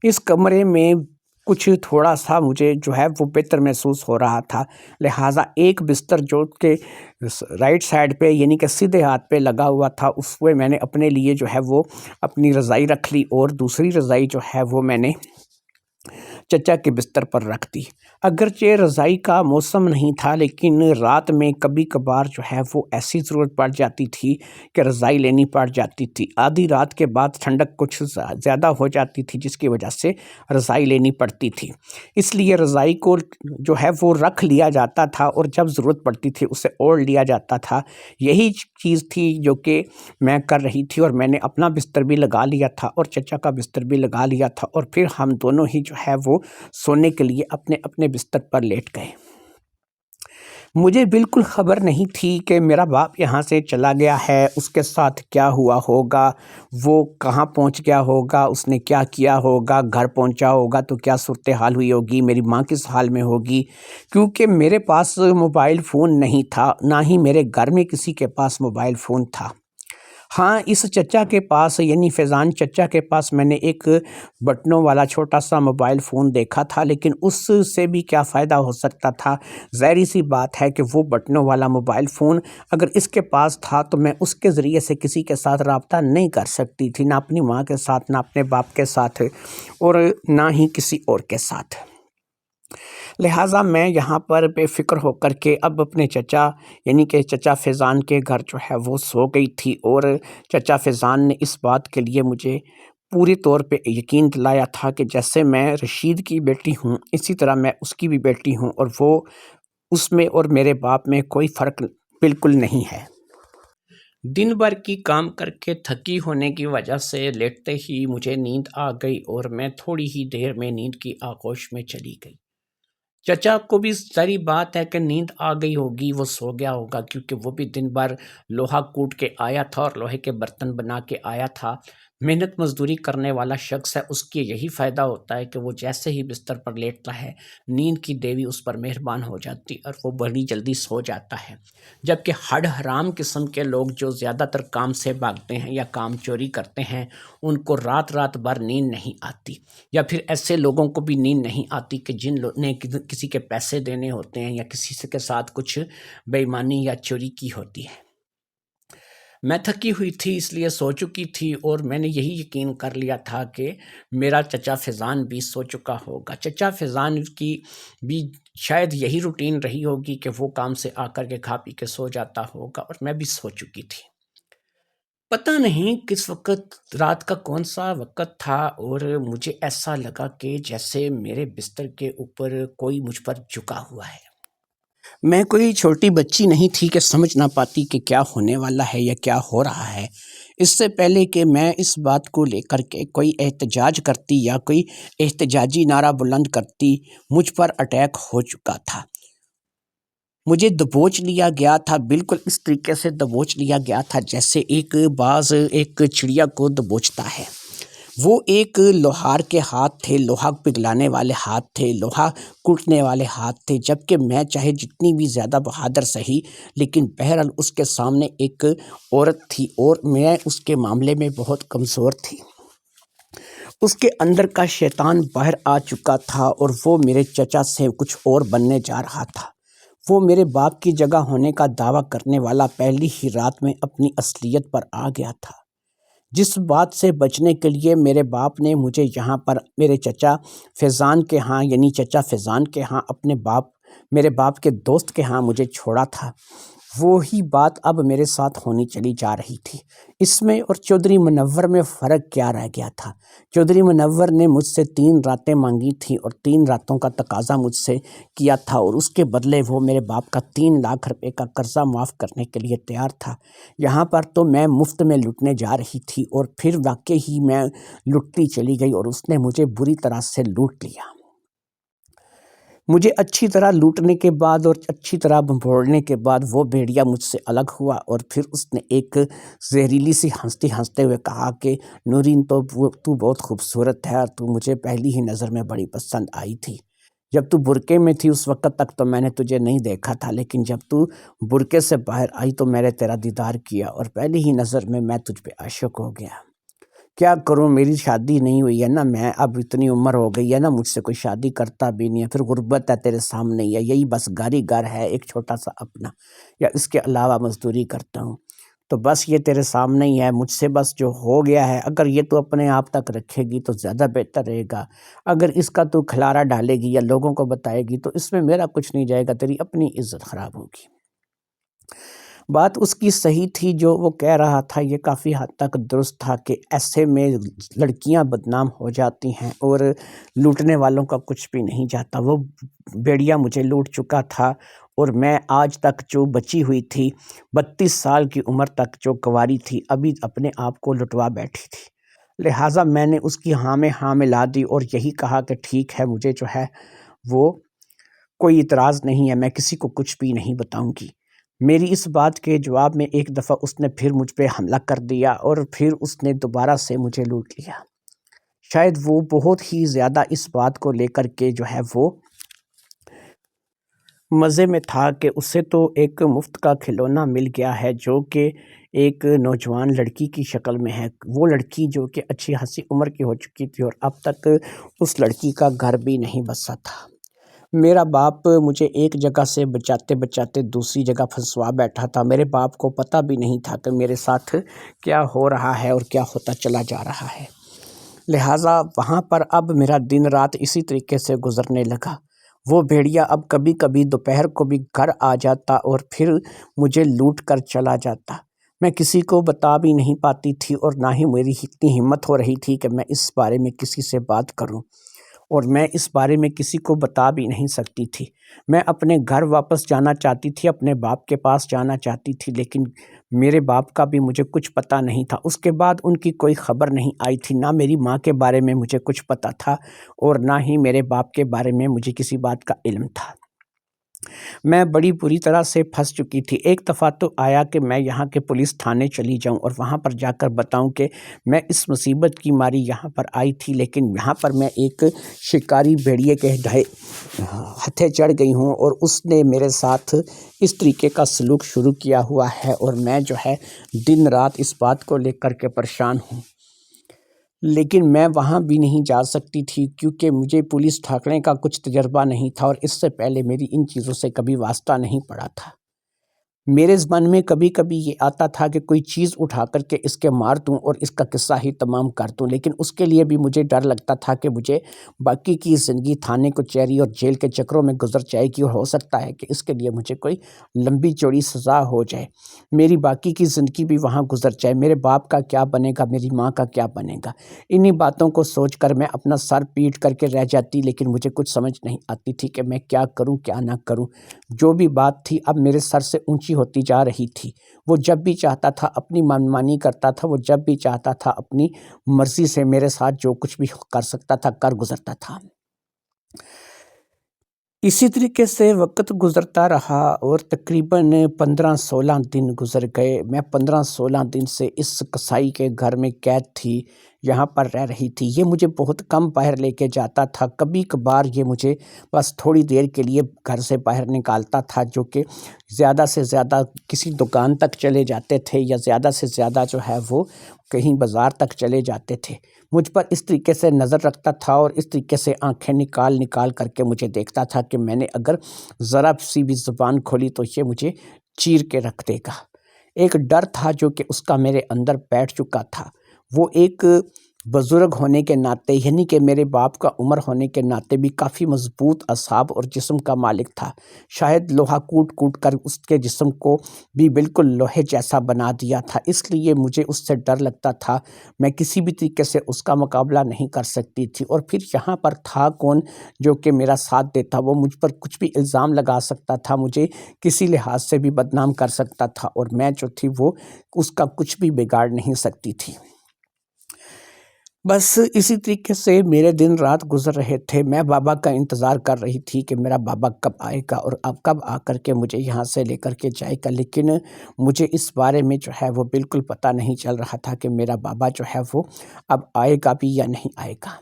اس کمرے میں کچھ تھوڑا سا مجھے جو ہے وہ بہتر محسوس ہو رہا تھا، لہٰذا ایک بستر جو کہ رائٹ سائڈ پہ یعنی کہ سیدھے ہاتھ پہ لگا ہوا تھا، اس پہ میں نے اپنے لیے جو ہے وہ اپنی رضائی رکھ لی اور دوسری رضائی جو ہے وہ میں نے چچا کے بستر پر رکھ دی۔ اگرچہ رضائی کا موسم نہیں تھا لیکن رات میں کبھی کبھار جو ہے وہ ایسی ضرورت پڑ جاتی تھی کہ رضائی لینی پڑ جاتی تھی، آدھی رات کے بعد ٹھنڈک کچھ زیادہ ہو جاتی تھی جس کی وجہ سے رضائی لینی پڑتی تھی، اس لیے رضائی کو جو ہے وہ رکھ لیا جاتا تھا اور جب ضرورت پڑتی تھی اسے اوڑھ لیا جاتا تھا۔ یہی چیز تھی جو کہ میں کر رہی تھی اور میں نے اپنا بستر بھی لگا لیا تھا اور چچا کا بستر بھی لگا لیا تھا اور پھر ہم دونوں ہی جو ہے وہ سونے کے لیے اپنے اپنے بستر پر لیٹ گئے۔ مجھے بالکل خبر نہیں تھی کہ میرا باپ یہاں سے چلا گیا ہے، اس کے ساتھ کیا ہوا ہوگا، وہ کہاں پہنچ گیا ہوگا، اس نے کیا کیا ہوگا، گھر پہنچا ہوگا تو کیا صورتحال ہوئی ہوگی، میری ماں کس حال میں ہوگی، کیونکہ میرے پاس موبائل فون نہیں تھا، نہ ہی میرے گھر میں کسی کے پاس موبائل فون تھا۔ ہاں، اس چچا کے پاس یعنی فیضان چچا کے پاس میں نے ایک بٹنوں والا چھوٹا سا موبائل فون دیکھا تھا، لیکن اس سے بھی کیا فائدہ ہو سکتا تھا، ظاہری سی بات ہے کہ وہ بٹنوں والا موبائل فون اگر اس کے پاس تھا تو میں اس کے ذریعے سے کسی کے ساتھ رابطہ نہیں کر سکتی تھی، نہ اپنی ماں کے ساتھ، نہ اپنے باپ کے ساتھ اور نہ ہی کسی اور کے ساتھ۔ لہٰذا میں یہاں پر بے فکر ہو کر کے اب اپنے چچا یعنی کہ چچا فیضان کے گھر جو ہے وہ سو گئی تھی اور چچا فیضان نے اس بات کے لیے مجھے پوری طور پہ یقین دلایا تھا کہ جیسے میں رشید کی بیٹی ہوں اسی طرح میں اس کی بھی بیٹی ہوں اور وہ اس میں اور میرے باپ میں کوئی فرق بالکل نہیں ہے۔ دن بھر کی کام کر کے تھکی ہونے کی وجہ سے لیٹتے ہی مجھے نیند آ گئی اور میں تھوڑی ہی دیر میں نیند کی آغوش میں چلی گئی۔ چچا کو بھی ساری بات ہے کہ نیند آ گئی ہوگی، وہ سو گیا ہوگا کیونکہ وہ بھی دن بھر لوہا کوٹ کے آیا تھا اور لوہے کے برتن بنا کے آیا تھا۔ محنت مزدوری کرنے والا شخص ہے، اس کی یہی فائدہ ہوتا ہے کہ وہ جیسے ہی بستر پر لیٹتا ہے نیند کی دیوی اس پر مہربان ہو جاتی اور وہ بڑی جلدی سو جاتا ہے، جبکہ ہڈ حرام قسم کے لوگ جو زیادہ تر کام سے بھاگتے ہیں یا کام چوری کرتے ہیں ان کو رات رات بھر نیند نہیں آتی، یا پھر ایسے لوگوں کو بھی نیند نہیں آتی کہ جن نے کسی کے پیسے دینے ہوتے ہیں یا کسی کے ساتھ کچھ بے ایمانی یا چوری کی ہوتی ہے۔ میں تھکی ہوئی تھی اس لیے سو چکی تھی اور میں نے یہی یقین کر لیا تھا کہ میرا چچا فیضان بھی سو چکا ہوگا۔ چچا فیضان کی بھی شاید یہی روٹین رہی ہوگی کہ وہ کام سے آ کر کے کھا پی کے سو جاتا ہوگا اور میں بھی سو چکی تھی۔ پتہ نہیں کس وقت رات کا کون سا وقت تھا اور مجھے ایسا لگا کہ جیسے میرے بستر کے اوپر کوئی مجھ پر جھکا ہوا ہے۔ میں کوئی چھوٹی بچی نہیں تھی کہ سمجھ نہ پاتی کہ کیا ہونے والا ہے یا کیا ہو رہا ہے۔ اس سے پہلے کہ میں اس بات کو لے کر کے کوئی احتجاج کرتی یا کوئی احتجاجی نعرہ بلند کرتی، مجھ پر اٹیک ہو چکا تھا۔ مجھے دبوچ لیا گیا تھا، بالکل اس طریقے سے دبوچ لیا گیا تھا جیسے ایک باز ایک چڑیا کو دبوچتا ہے۔ وہ ایک لوہار کے ہاتھ تھے، لوہا پگھلانے والے ہاتھ تھے، لوہا کوٹنے والے ہاتھ تھے، جبکہ میں چاہے جتنی بھی زیادہ بہادر سہی، لیکن بہرحال اس کے سامنے ایک عورت تھی اور میں اس کے معاملے میں بہت کمزور تھی۔ اس کے اندر کا شیطان باہر آ چکا تھا اور وہ میرے چچا سے کچھ اور بننے جا رہا تھا۔ وہ میرے باپ کی جگہ ہونے کا دعویٰ کرنے والا پہلی ہی رات میں اپنی اصلیت پر آ گیا تھا، جس بات سے بچنے کے لیے میرے باپ نے مجھے یہاں پر میرے چچا فیضان کے ہاں، یعنی چچا فیضان کے ہاں، میرے باپ کے دوست کے ہاں مجھے چھوڑا تھا۔ وہی بات اب میرے ساتھ ہونی چلی جا رہی تھی۔ اس میں اور چودھری منور میں فرق کیا رہ گیا تھا؟ چودھری منور نے مجھ سے 3 راتیں مانگی تھیں اور 3 راتوں کا تقاضا مجھ سے کیا تھا، اور اس کے بدلے وہ میرے باپ کا 3 لاکھ روپے کا قرضہ معاف کرنے کے لیے تیار تھا۔ یہاں پر تو میں مفت میں لٹنے جا رہی تھی اور پھر واقعی ہی میں لٹتی چلی گئی اور اس نے مجھے بری طرح سے لوٹ لیا۔ مجھے اچھی طرح لوٹنے کے بعد اور اچھی طرح بھنبوڑنے کے بعد وہ بھیڑیا مجھ سے الگ ہوا اور پھر اس نے ایک زہریلی سی ہنستے ہوئے کہا کہ نورین تو بہت خوبصورت ہے اور تو مجھے پہلی ہی نظر میں بڑی پسند آئی تھی۔ جب تو برقعے میں تھی اس وقت تک تو میں نے تجھے نہیں دیکھا تھا، لیکن جب تو برقعے سے باہر آئی تو میں نے تیرا دیدار کیا اور پہلی ہی نظر میں تجھ پہ عاشق ہو گیا۔ کیا کروں، میری شادی نہیں ہوئی ہے نا، میں اب اتنی عمر ہو گئی ہے نا، مجھ سے کوئی شادی کرتا بھی نہیں ہے، پھر غربت ہے تیرے سامنے ہی ہے، یہی بس گھر ہے ایک چھوٹا سا اپنا، یا اس کے علاوہ مزدوری کرتا ہوں، تو بس یہ تیرے سامنے ہی ہے، مجھ سے بس جو ہو گیا ہے، اگر یہ تو اپنے آپ تک رکھے گی تو زیادہ بہتر رہے گا، اگر اس کا تو کھلارا ڈالے گی یا لوگوں کو بتائے گی تو اس میں میرا کچھ نہیں جائے گا، تیری اپنی عزت خراب ہوگی۔ بات اس کی صحیح تھی، جو وہ کہہ رہا تھا یہ کافی حد تک درست تھا کہ ایسے میں لڑکیاں بدنام ہو جاتی ہیں اور لوٹنے والوں کا کچھ بھی نہیں جاتا۔ وہ بیڑیا مجھے لوٹ چکا تھا اور میں آج تک جو بچی ہوئی تھی، 32 سال کی عمر تک جو کنواری تھی، ابھی اپنے آپ کو لٹوا بیٹھی تھی۔ لہٰذا میں نے اس کی ہاں میں ہاں ملا دی اور یہی کہا کہ ٹھیک ہے، مجھے جو ہے وہ کوئی اعتراض نہیں ہے، میں کسی کو کچھ بھی نہیں بتاؤں گی۔ میری اس بات کے جواب میں ایک دفعہ اس نے پھر مجھ پہ حملہ کر دیا اور پھر اس نے دوبارہ سے مجھے لوٹ لیا۔ شاید وہ بہت ہی زیادہ اس بات کو لے کر کے جو ہے وہ مزے میں تھا کہ اسے تو ایک مفت کا کھلونا مل گیا ہے جو کہ ایک نوجوان لڑکی کی شکل میں ہے، وہ لڑکی جو کہ اچھی خاصی عمر کی ہو چکی تھی اور اب تک اس لڑکی کا گھر بھی نہیں بسا تھا۔ میرا باپ مجھے ایک جگہ سے بچاتے بچاتے دوسری جگہ پھنسوا بیٹھا تھا۔ میرے باپ کو پتہ بھی نہیں تھا کہ میرے ساتھ کیا ہو رہا ہے اور کیا ہوتا چلا جا رہا ہے۔ لہٰذا وہاں پر اب میرا دن رات اسی طریقے سے گزرنے لگا۔ وہ بھیڑیا اب کبھی کبھی دوپہر کو بھی گھر آ جاتا اور پھر مجھے لوٹ کر چلا جاتا۔ میں کسی کو بتا بھی نہیں پاتی تھی اور نہ ہی میری اتنی ہمت ہو رہی تھی کہ میں اس بارے میں کسی سے بات کروں، اور میں اس بارے میں کسی کو بتا بھی نہیں سکتی تھی۔ میں اپنے گھر واپس جانا چاہتی تھی، اپنے باپ کے پاس جانا چاہتی تھی، لیکن میرے باپ کا بھی مجھے کچھ پتہ نہیں تھا۔ اس کے بعد ان کی کوئی خبر نہیں آئی تھی، نہ میری ماں کے بارے میں مجھے کچھ پتہ تھا اور نہ ہی میرے باپ کے بارے میں مجھے کسی بات کا علم تھا۔ میں بڑی بری طرح سے پھنس چکی تھی۔ ایک دفعہ تو آیا کہ میں یہاں کے پولیس تھانے چلی جاؤں اور وہاں پر جا کر بتاؤں کہ میں اس مصیبت کی ماری یہاں پر آئی تھی، لیکن یہاں پر میں ایک شکاری بھیڑیے کے ہتھے چڑھ گئی ہوں اور اس نے میرے ساتھ اس طریقے کا سلوک شروع کیا ہوا ہے اور میں جو ہے دن رات اس بات کو لے کر کے پریشان ہوں، لیکن میں وہاں بھی نہیں جا سکتی تھی کیونکہ مجھے پولیس ٹھاکنے کا کچھ تجربہ نہیں تھا اور اس سے پہلے میری ان چیزوں سے کبھی واسطہ نہیں پڑا تھا۔ میرے ذہن میں کبھی کبھی یہ آتا تھا کہ کوئی چیز اٹھا کر کے اس کے مار دوں اور اس کا قصہ ہی تمام کر دوں، لیکن اس کے لیے بھی مجھے ڈر لگتا تھا کہ مجھے باقی کی زندگی تھانے کچہری اور جیل کے چکروں میں گزر جائے گی اور ہو سکتا ہے کہ اس کے لیے مجھے کوئی لمبی چوڑی سزا ہو جائے، میری باقی کی زندگی بھی وہاں گزر جائے، میرے باپ کا کیا بنے گا، میری ماں کا کیا بنے گا۔ انہی باتوں کو سوچ کر میں اپنا سر پیٹ کر کے رہ جاتی، لیکن مجھے کچھ سمجھ نہیں آتی تھی کہ میں کیا کروں کیا نہ کروں۔ جو بھی بات تھی اب میرے سر سے اونچی ہوتی جا رہی تھی۔ وہ جب بھی چاہتا تھا اپنی منمانی کرتا تھا، وہ جب بھی چاہتا تھا اپنی مرضی سے میرے ساتھ جو کچھ بھی کر سکتا تھا کر گزرتا تھا۔ اسی طریقے سے وقت گزرتا رہا اور تقریباً 15-16 دن گزر گئے۔ میں 15-16 دن سے اس قصائی کے گھر میں قید تھی، یہاں پر رہ رہی تھی۔ یہ مجھے بہت کم باہر لے کے جاتا تھا، کبھی کبھار یہ مجھے بس تھوڑی دیر کے لیے گھر سے باہر نکالتا تھا، جو کہ زیادہ سے زیادہ کسی دکان تک چلے جاتے تھے یا زیادہ سے زیادہ جو ہے وہ کہیں بازار تک چلے جاتے تھے۔ مجھ پر اس طریقے سے نظر رکھتا تھا اور اس طریقے سے آنکھیں نکال نکال کر کے مجھے دیکھتا تھا کہ میں نے اگر ذرا سی بھی زبان کھولی تو یہ مجھے چیر کے رکھ دے گا۔ ایک ڈر تھا جو کہ اس کا میرے اندر بیٹھ چکا تھا۔ وہ ایک بزرگ ہونے کے ناطے، یعنی کہ میرے باپ کا عمر ہونے کے ناطے بھی کافی مضبوط اعصاب اور جسم کا مالک تھا۔ شاید لوہا کوٹ کوٹ کر اس کے جسم کو بھی بالکل لوہے جیسا بنا دیا تھا، اس لیے مجھے اس سے ڈر لگتا تھا۔ میں کسی بھی طریقے سے اس کا مقابلہ نہیں کر سکتی تھی، اور پھر یہاں پر تھا کون جو کہ میرا ساتھ دیتا؟ وہ مجھ پر کچھ بھی الزام لگا سکتا تھا، مجھے کسی لحاظ سے بھی بدنام کر سکتا تھا، اور میں جو تھی وہ اس کا کچھ بھی بگاڑ نہیں سکتی تھی۔ بس اسی طریقے سے میرے دن رات گزر رہے تھے۔ میں بابا کا انتظار کر رہی تھی کہ میرا بابا کب آئے گا اور اب کب آ کر کے مجھے یہاں سے لے کر کے جائے گا، لیکن مجھے اس بارے میں جو ہے وہ بالکل پتہ نہیں چل رہا تھا کہ میرا بابا جو ہے وہ اب آئے گا بھی یا نہیں آئے گا۔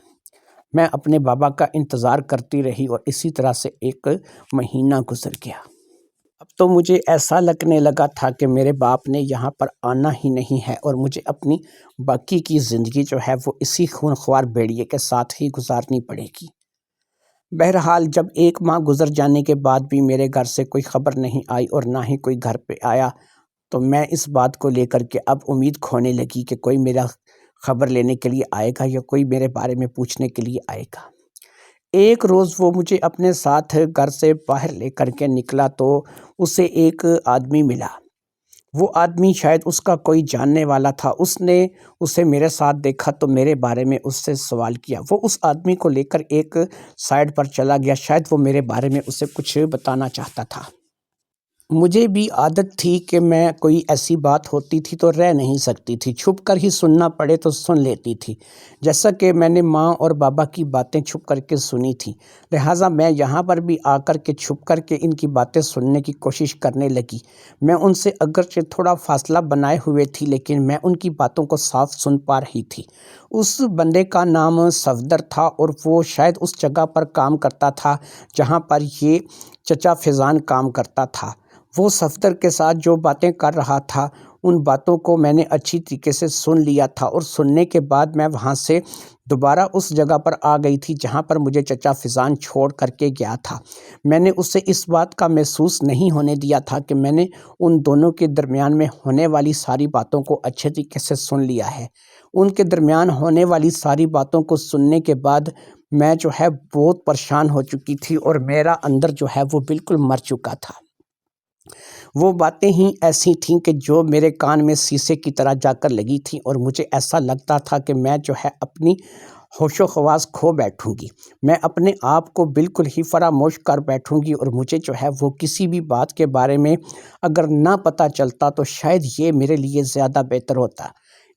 میں اپنے بابا کا انتظار کرتی رہی اور اسی طرح سے ایک مہینہ گزر گیا۔ اب تو مجھے ایسا لگنے لگا تھا کہ میرے باپ نے یہاں پر آنا ہی نہیں ہے، اور مجھے اپنی باقی کی زندگی جو ہے وہ اسی خونخوار بھیڑیے کے ساتھ ہی گزارنی پڑے گی۔ بہرحال جب ایک ماہ گزر جانے کے بعد بھی میرے گھر سے کوئی خبر نہیں آئی اور نہ ہی کوئی گھر پہ آیا، تو میں اس بات کو لے کر کے اب امید کھونے لگی کہ کوئی میرا خبر لینے کے لیے آئے گا یا کوئی میرے بارے میں پوچھنے کے لیے آئے گا۔ ایک روز وہ مجھے اپنے ساتھ گھر سے باہر لے کر کے نکلا تو اسے ایک آدمی ملا۔ وہ آدمی شاید اس کا کوئی جاننے والا تھا۔ اس نے اسے میرے ساتھ دیکھا تو میرے بارے میں اس سے سوال کیا۔ وہ اس آدمی کو لے کر ایک سائڈ پر چلا گیا، شاید وہ میرے بارے میں اسے کچھ بتانا چاہتا تھا۔ مجھے بھی عادت تھی کہ میں کوئی ایسی بات ہوتی تھی تو رہ نہیں سکتی تھی، چھپ کر ہی سننا پڑے تو سن لیتی تھی، جیسا کہ میں نے ماں اور بابا کی باتیں چھپ کر کے سنی تھی۔ لہٰذا میں یہاں پر بھی آ کر کے چھپ کر کے ان کی باتیں سننے کی کوشش کرنے لگی۔ میں ان سے اگرچہ تھوڑا فاصلہ بنائے ہوئے تھی، لیکن میں ان کی باتوں کو صاف سن پا رہی تھی۔ اس بندے کا نام صفدر تھا اور وہ شاید اس جگہ پر کام کرتا تھا جہاں پر یہ چچا فیضان کام کرتا تھا۔ وہ صفدر کے ساتھ جو باتیں کر رہا تھا ان باتوں کو میں نے اچھی طریقے سے سن لیا تھا، اور سننے کے بعد میں وہاں سے دوبارہ اس جگہ پر آ گئی تھی جہاں پر مجھے چچا فیضان چھوڑ کر کے گیا تھا۔ میں نے اسے اس بات کا محسوس نہیں ہونے دیا تھا کہ میں نے ان دونوں کے درمیان میں ہونے والی ساری باتوں کو اچھے طریقے سے سن لیا ہے۔ ان کے درمیان ہونے والی ساری باتوں کو سننے کے بعد میں جو ہے بہت پریشان ہو چکی تھی، اور میرا اندر جو ہے وہ بالکل مر چکا تھا۔ وہ باتیں ہی ایسی تھیں کہ جو میرے کان میں سیسے کی طرح جا کر لگی تھیں، اور مجھے ایسا لگتا تھا کہ میں جو ہے اپنی ہوش و حواس کھو بیٹھوں گی، میں اپنے آپ کو بالکل ہی فراموش کر بیٹھوں گی، اور مجھے جو ہے وہ کسی بھی بات کے بارے میں اگر نہ پتہ چلتا تو شاید یہ میرے لیے زیادہ بہتر ہوتا۔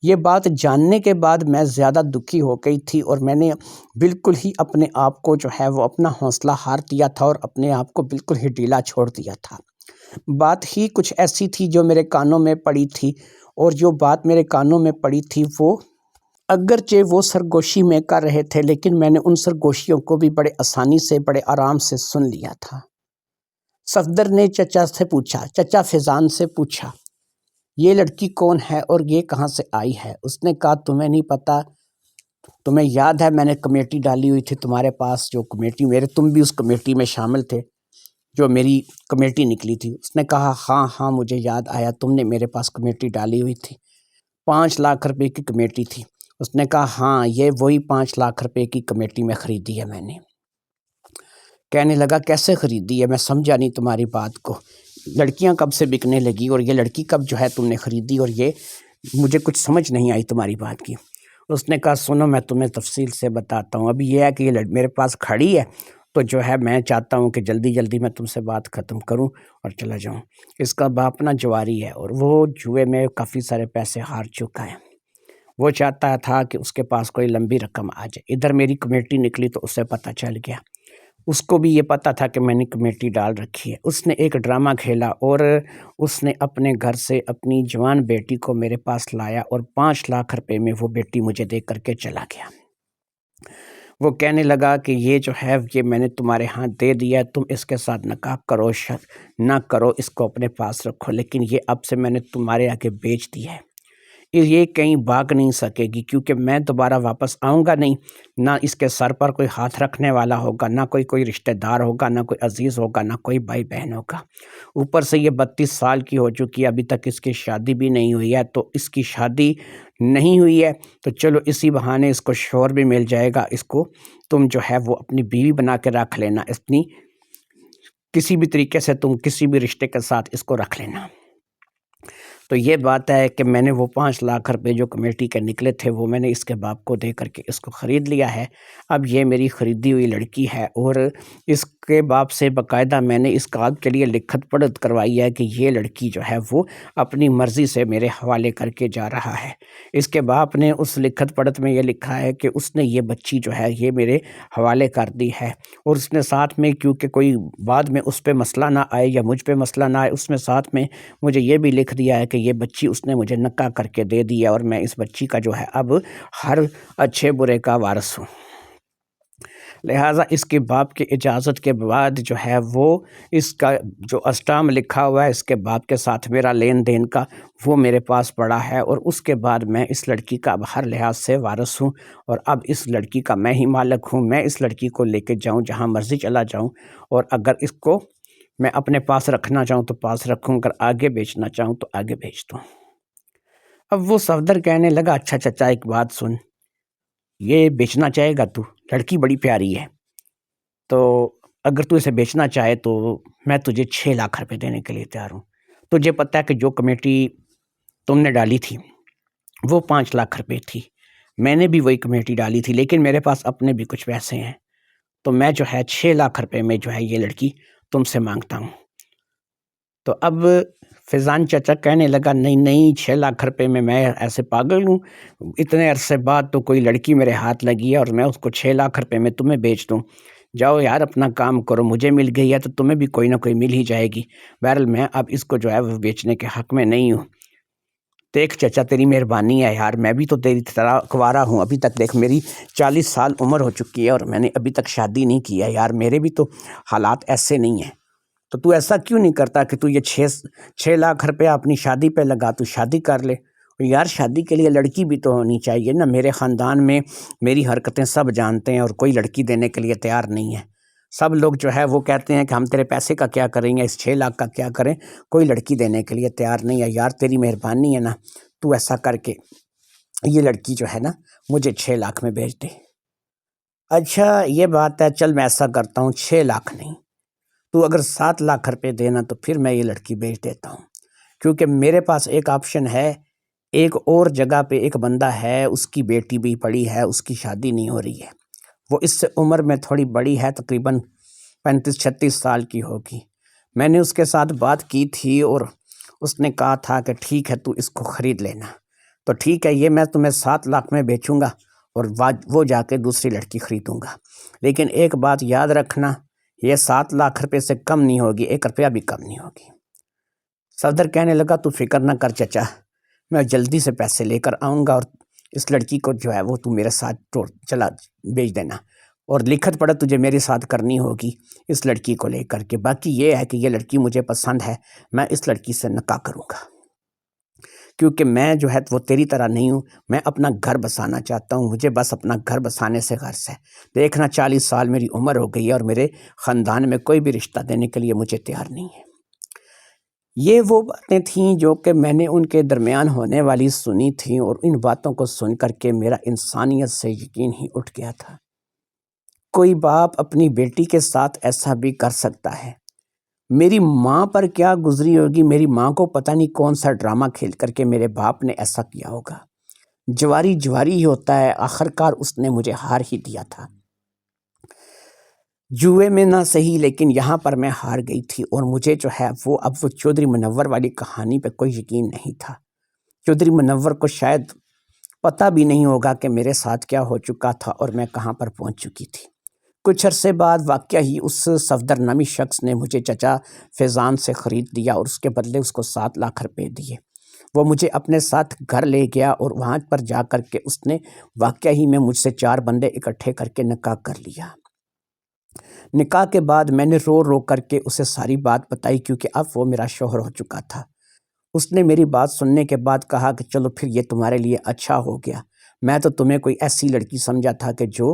یہ بات جاننے کے بعد میں زیادہ دکھی ہو گئی تھی، اور میں نے بالکل ہی اپنے آپ کو جو ہے وہ اپنا حوصلہ ہار دیا تھا اور اپنے آپ کو بالکل ہی ڈھیلا چھوڑ دیا تھا۔ بات ہی کچھ ایسی تھی جو میرے کانوں میں پڑی تھی، اور جو بات میرے کانوں میں پڑی تھی وہ اگرچہ وہ سرگوشی میں کر رہے تھے، لیکن میں نے ان سرگوشیوں کو بھی بڑے آسانی سے بڑے آرام سے سن لیا تھا۔ صفدر نے چچا فیضان سے پوچھا، یہ لڑکی کون ہے اور یہ کہاں سے آئی ہے؟ اس نے کہا، تمہیں نہیں پتا؟ تمہیں یاد ہے میں نے کمیٹی ڈالی ہوئی تھی تمہارے پاس، جو کمیٹی تم بھی اس کمیٹی میں شامل تھے، جو میری کمیٹی نکلی تھی؟ اس نے کہا، ہاں مجھے یاد آیا، تم نے میرے پاس کمیٹی ڈالی ہوئی تھی، 5 لاکھ روپے کی کمیٹی تھی۔ اس نے کہا، ہاں یہ وہی 5 لاکھ روپے کی کمیٹی میں خریدی ہے میں نے۔ کہنے لگا، کیسے خریدی ہے؟ میں سمجھا نہیں تمہاری بات کو، لڑکیاں کب سے بکنے لگی اور یہ لڑکی کب جو ہے تم نے خریدی، اور یہ مجھے کچھ سمجھ نہیں آئی تمہاری بات کی۔ اس نے کہا، سنو میں تمہیں تفصیل سے بتاتا ہوں، ابھی یہ ہے کہ یہ میرے پاس کھڑی ہے تو جو ہے میں چاہتا ہوں کہ جلدی جلدی میں تم سے بات ختم کروں اور چلا جاؤں۔ اس کا باپ نا جواری ہے اور وہ جوئے میں کافی سارے پیسے ہار چکا ہے، وہ چاہتا تھا کہ اس کے پاس کوئی لمبی رقم آ جائے۔ ادھر میری کمیٹی نکلی تو اسے پتہ چل گیا، اس کو بھی یہ پتہ تھا کہ میں نے کمیٹی ڈال رکھی ہے۔ اس نے ایک ڈرامہ کھیلا اور اس نے اپنے گھر سے اپنی جوان بیٹی کو میرے پاس لایا اور 5 لاکھ روپے میں وہ بیٹی مجھے دے کر کے چلا گیا۔ وہ کہنے لگا کہ یہ جو ہے یہ میں نے تمہارے ہاں دے دیا، تم اس کے ساتھ نکاح کرو نہ کرو، اس کو اپنے پاس رکھو، لیکن یہ اب سے میں نے تمہارے آگے بیچ دی ہے۔ یہ کہیں بھاگ نہیں سکے گی کیونکہ میں دوبارہ واپس آؤں گا نہیں، نہ اس کے سر پر کوئی ہاتھ رکھنے والا ہوگا، نہ کوئی رشتہ دار ہوگا، نہ کوئی عزیز ہوگا، نہ کوئی بھائی بہن ہوگا۔ اوپر سے یہ 32 سال کی ہو چکی ہے، ابھی تک اس کی شادی بھی نہیں ہوئی ہے، تو اس کی شادی نہیں ہوئی ہے تو چلو اسی بہانے اس کو شوہر بھی مل جائے گا، اس کو تم جو ہے وہ اپنی بیوی بنا کے رکھ لینا، اپنی کسی بھی طریقے سے تم کسی بھی رشتے کے ساتھ اس کو رکھ لینا۔ تو یہ بات ہے کہ میں نے وہ 5 لاکھ روپے جو کمیٹی کے نکلے تھے وہ میں نے اس کے باپ کو دے کر کے اس کو خرید لیا ہے۔ اب یہ میری خریدی ہوئی لڑکی ہے اور اس کے باپ سے باقاعدہ میں نے اس کام کے لیے لکھت پڑھت کروائی ہے کہ یہ لڑکی جو ہے وہ اپنی مرضی سے میرے حوالے کر کے جا رہا ہے۔ اس کے باپ نے اس لکھت پڑھت میں یہ لکھا ہے کہ اس نے یہ بچی جو ہے یہ میرے حوالے کر دی ہے، اور اس نے ساتھ میں کیونکہ کوئی بعد میں اس پہ مسئلہ نہ آئے یا مجھ پہ مسئلہ نہ آئے، اس میں ساتھ میں مجھے یہ بھی لکھ دیا ہے کہ یہ بچی اس نے مجھے نکاح کر کے دے دی ہے اور میں اس بچی کا جو ہے اب ہر اچھے برے کا وارث ہوں۔ لہٰذا اس کے باپ کی اجازت کے بعد جو ہے وہ اس کا جو اسٹامپ لکھا ہوا ہے اس کے باپ کے ساتھ میرا لین دین کا، وہ میرے پاس پڑا ہے، اور اس کے بعد میں اس لڑکی کا اب ہر لحاظ سے وارث ہوں، اور اب اس لڑکی کا میں ہی مالک ہوں۔ میں اس لڑکی کو لے کے جاؤں جہاں مرضی چلا جاؤں، اور اگر اس کو میں اپنے پاس رکھنا چاہوں تو پاس رکھوں، اگر آگے بیچنا چاہوں تو آگے بیچ دوں۔ اب وہ صفدر کہنے لگا اچھا چچا ایک بات سن، یہ بیچنا چاہے گا تو، لڑکی بڑی پیاری ہے، تو اگر تو اسے بیچنا چاہے تو میں تجھے 6 لاکھ روپے دینے کے لیے تیار ہوں۔ تجھے پتہ ہے کہ جو کمیٹی تم نے ڈالی تھی وہ 5 لاکھ روپے تھی، میں نے بھی وہی کمیٹی ڈالی تھی، لیکن میرے پاس اپنے بھی کچھ پیسے ہیں، تو میں جو ہے 6 لاکھ روپے میں جو ہے یہ لڑکی تم سے مانگتا ہوں۔ تو اب فیضان چچا کہنے لگا نہیں 6 لاکھ روپے میں ایسے پاگل ہوں، اتنے عرصے بعد تو کوئی لڑکی میرے ہاتھ لگی ہے اور میں اس کو 6 لاکھ روپے میں تمہیں بیچ دوں؟ جاؤ یار اپنا کام کرو، مجھے مل گئی ہے تو تمہیں بھی کوئی نہ کوئی مل ہی جائے گی۔ بہرحال میں اب اس کو جو ہے وہ بیچنے کے حق میں نہیں ہوں۔ دیکھ چچا تیری مہربانی ہے یار، میں بھی تو تیری طرح کنوارا ہوں، ابھی تک دیکھ میری 40 سال عمر ہو چکی ہے اور میں نے ابھی تک شادی نہیں کی ہے یار، میرے بھی تو حالات ایسے نہیں ہیں، تو ایسا کیوں نہیں کرتا کہ تو یہ 6 لاکھ روپیہ اپنی شادی پہ لگا، تو شادی کر لے یار، شادی کے لیے لڑکی بھی تو ہونی چاہیے نا۔ میرے خاندان میں میری حرکتیں سب جانتے ہیں اور کوئی لڑکی دینے کے لیے تیار نہیں ہے، سب لوگ جو ہے وہ کہتے ہیں کہ ہم تیرے پیسے کا کیا کریں گے، اس 6 لاکھ کا کیا کریں، کوئی لڑکی دینے کے لیے تیار نہیں ہے یار، تیری مہربانی ہے نا، تو ایسا کر کے یہ لڑکی جو ہے نا مجھے 6 لاکھ میں بیچ دے۔ اچھا یہ بات ہے، چل میں ایسا کرتا ہوں 6 لاکھ نہیں، تو اگر 7 لاکھ روپے دینا تو پھر میں یہ لڑکی بیچ دیتا ہوں، کیونکہ میرے پاس ایک آپشن ہے، ایک اور جگہ پہ ایک بندہ ہے، اس کی بیٹی بھی پڑی ہے، اس کی شادی نہیں ہو رہی ہے، وہ اس سے عمر میں تھوڑی بڑی ہے، تقریباً 35-36 سال کی ہوگی۔ میں نے اس کے ساتھ بات کی تھی اور اس نے کہا تھا کہ ٹھیک ہے تو اس کو خرید لینا، تو ٹھیک ہے یہ میں تمہیں 7 لاکھ میں بیچوں گا اور وہ جا کے دوسری لڑکی خریدوں گا، لیکن ایک بات یاد رکھنا، یہ 7 لاکھ روپے سے کم نہیں ہوگی، 1 روپیہ بھی کم نہیں ہوگی۔ صفدر کہنے لگا تو فکر نہ کر چچا، میں جلدی سے پیسے لے کر آؤں گا اور اس لڑکی کو جو ہے وہ تو میرے ساتھ چلا بیچ دینا، اور لکھت پڑھت تجھے میرے ساتھ کرنی ہوگی اس لڑکی کو لے کر کے۔ باقی یہ ہے کہ یہ لڑکی مجھے پسند ہے، میں اس لڑکی سے نکاح کروں گا، کیونکہ میں جو ہے وہ تیری طرح نہیں ہوں، میں اپنا گھر بسانا چاہتا ہوں، مجھے بس اپنا گھر بسانے سے غرض ہے۔ دیکھنا 40 سال میری عمر ہو گئی ہے اور میرے خاندان میں کوئی بھی رشتہ دینے کے لیے مجھے تیار نہیں ہے۔ یہ وہ باتیں تھیں جو کہ میں نے ان کے درمیان ہونے والی سنی تھیں، اور ان باتوں کو سن کر کے میرا انسانیت سے یقین ہی اٹھ گیا تھا۔ کوئی باپ اپنی بیٹی کے ساتھ ایسا بھی کر سکتا ہے؟ میری ماں پر کیا گزری ہوگی، میری ماں کو پتہ نہیں کون سا ڈرامہ کھیل کر کے میرے باپ نے ایسا کیا ہوگا۔ جواری ہی ہوتا ہے، آخرکار اس نے مجھے ہار ہی دیا تھا، جوئے میں نہ صحیح لیکن یہاں پر میں ہار گئی تھی، اور مجھے جو ہے اب وہ چودھری منور والی کہانی پہ کوئی یقین نہیں تھا۔ چودھری منور کو شاید پتہ بھی نہیں ہوگا کہ میرے ساتھ کیا ہو چکا تھا اور میں کہاں پر پہنچ چکی تھی۔ کچھ عرصے بعد واقعہ ہی اس صفدر نامی شخص نے مجھے چچا فیضان سے خرید لیا اور اس کے بدلے اس کو 7 لاکھ روپے دیے۔ وہ مجھے اپنے ساتھ گھر لے گیا اور وہاں پر جا کر کے اس نے واقعہ ہی میں مجھ سے 4 بندے اکٹھے کر کے نکاح کر لیا۔ نکاح کے بعد میں نے رو رو کر کے اسے ساری بات بتائی، کیونکہ اب وہ میرا شوہر ہو چکا تھا۔ اس نے میری بات سننے کے بعد کہا کہ چلو پھر یہ تمہارے لیے اچھا ہو گیا، میں تو تمہیں کوئی ایسی لڑکی سمجھا تھا کہ جو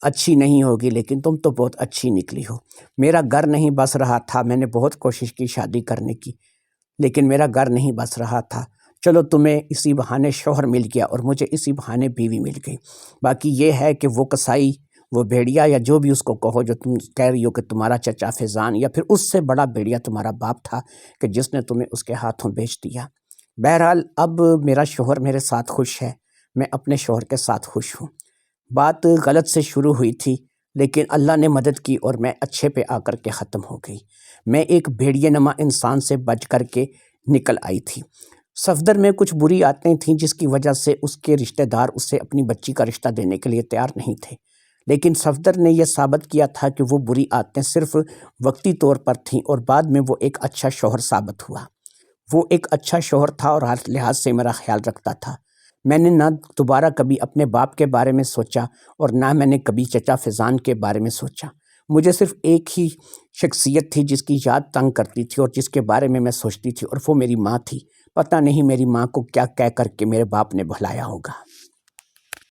اچھی نہیں ہوگی، لیکن تم تو بہت اچھی نکلی ہو۔ میرا گھر نہیں بس رہا تھا، میں نے بہت کوشش کی شادی کرنے کی، لیکن میرا گھر نہیں بس رہا تھا۔ چلو تمہیں اسی بہانے شوہر مل گیا اور مجھے اسی بہانے بیوی مل گئی۔ باقی یہ ہے کہ وہ کسائی، وہ بھیڑیا یا جو بھی اس کو کہو، جو تم کہہ رہی ہو کہ تمہارا چچا فیضان یا پھر اس سے بڑا بھیڑیا تمہارا باپ تھا کہ جس نے تمہیں اس کے ہاتھوں بیچ دیا۔ بہرحال اب میرا شوہر میرے ساتھ خوش ہے، میں اپنے شوہر کے ساتھ خوش ہوں۔ بات غلط سے شروع ہوئی تھی، لیکن اللہ نے مدد کی اور میں اچھے پہ آ کر کے ختم ہو گئی۔ میں ایک بھیڑیے نما انسان سے بچ کر کے نکل آئی تھی۔ صفدر میں کچھ بری عادتیں تھیں جس کی وجہ سے اس کے رشتہ دار اسے اپنی بچی کا رشتہ دینے کے لیے تیار نہیں تھے، لیکن صفدر نے یہ ثابت کیا تھا کہ وہ بری عادتیں صرف وقتی طور پر تھیں اور بعد میں وہ ایک اچھا شوہر ثابت ہوا۔ وہ ایک اچھا شوہر تھا اور ہر لحاظ سے میرا خیال رکھتا تھا۔ میں نے نہ دوبارہ کبھی اپنے باپ کے بارے میں سوچا اور نہ میں نے کبھی چچا فیضان کے بارے میں سوچا۔ مجھے صرف ایک ہی شخصیت تھی جس کی یاد تنگ کرتی تھی اور جس کے بارے میں سوچتی تھی، اور وہ میری ماں تھی۔ پتہ نہیں میری ماں کو کیا کہہ کر کے میرے باپ نے بھلایا ہوگا۔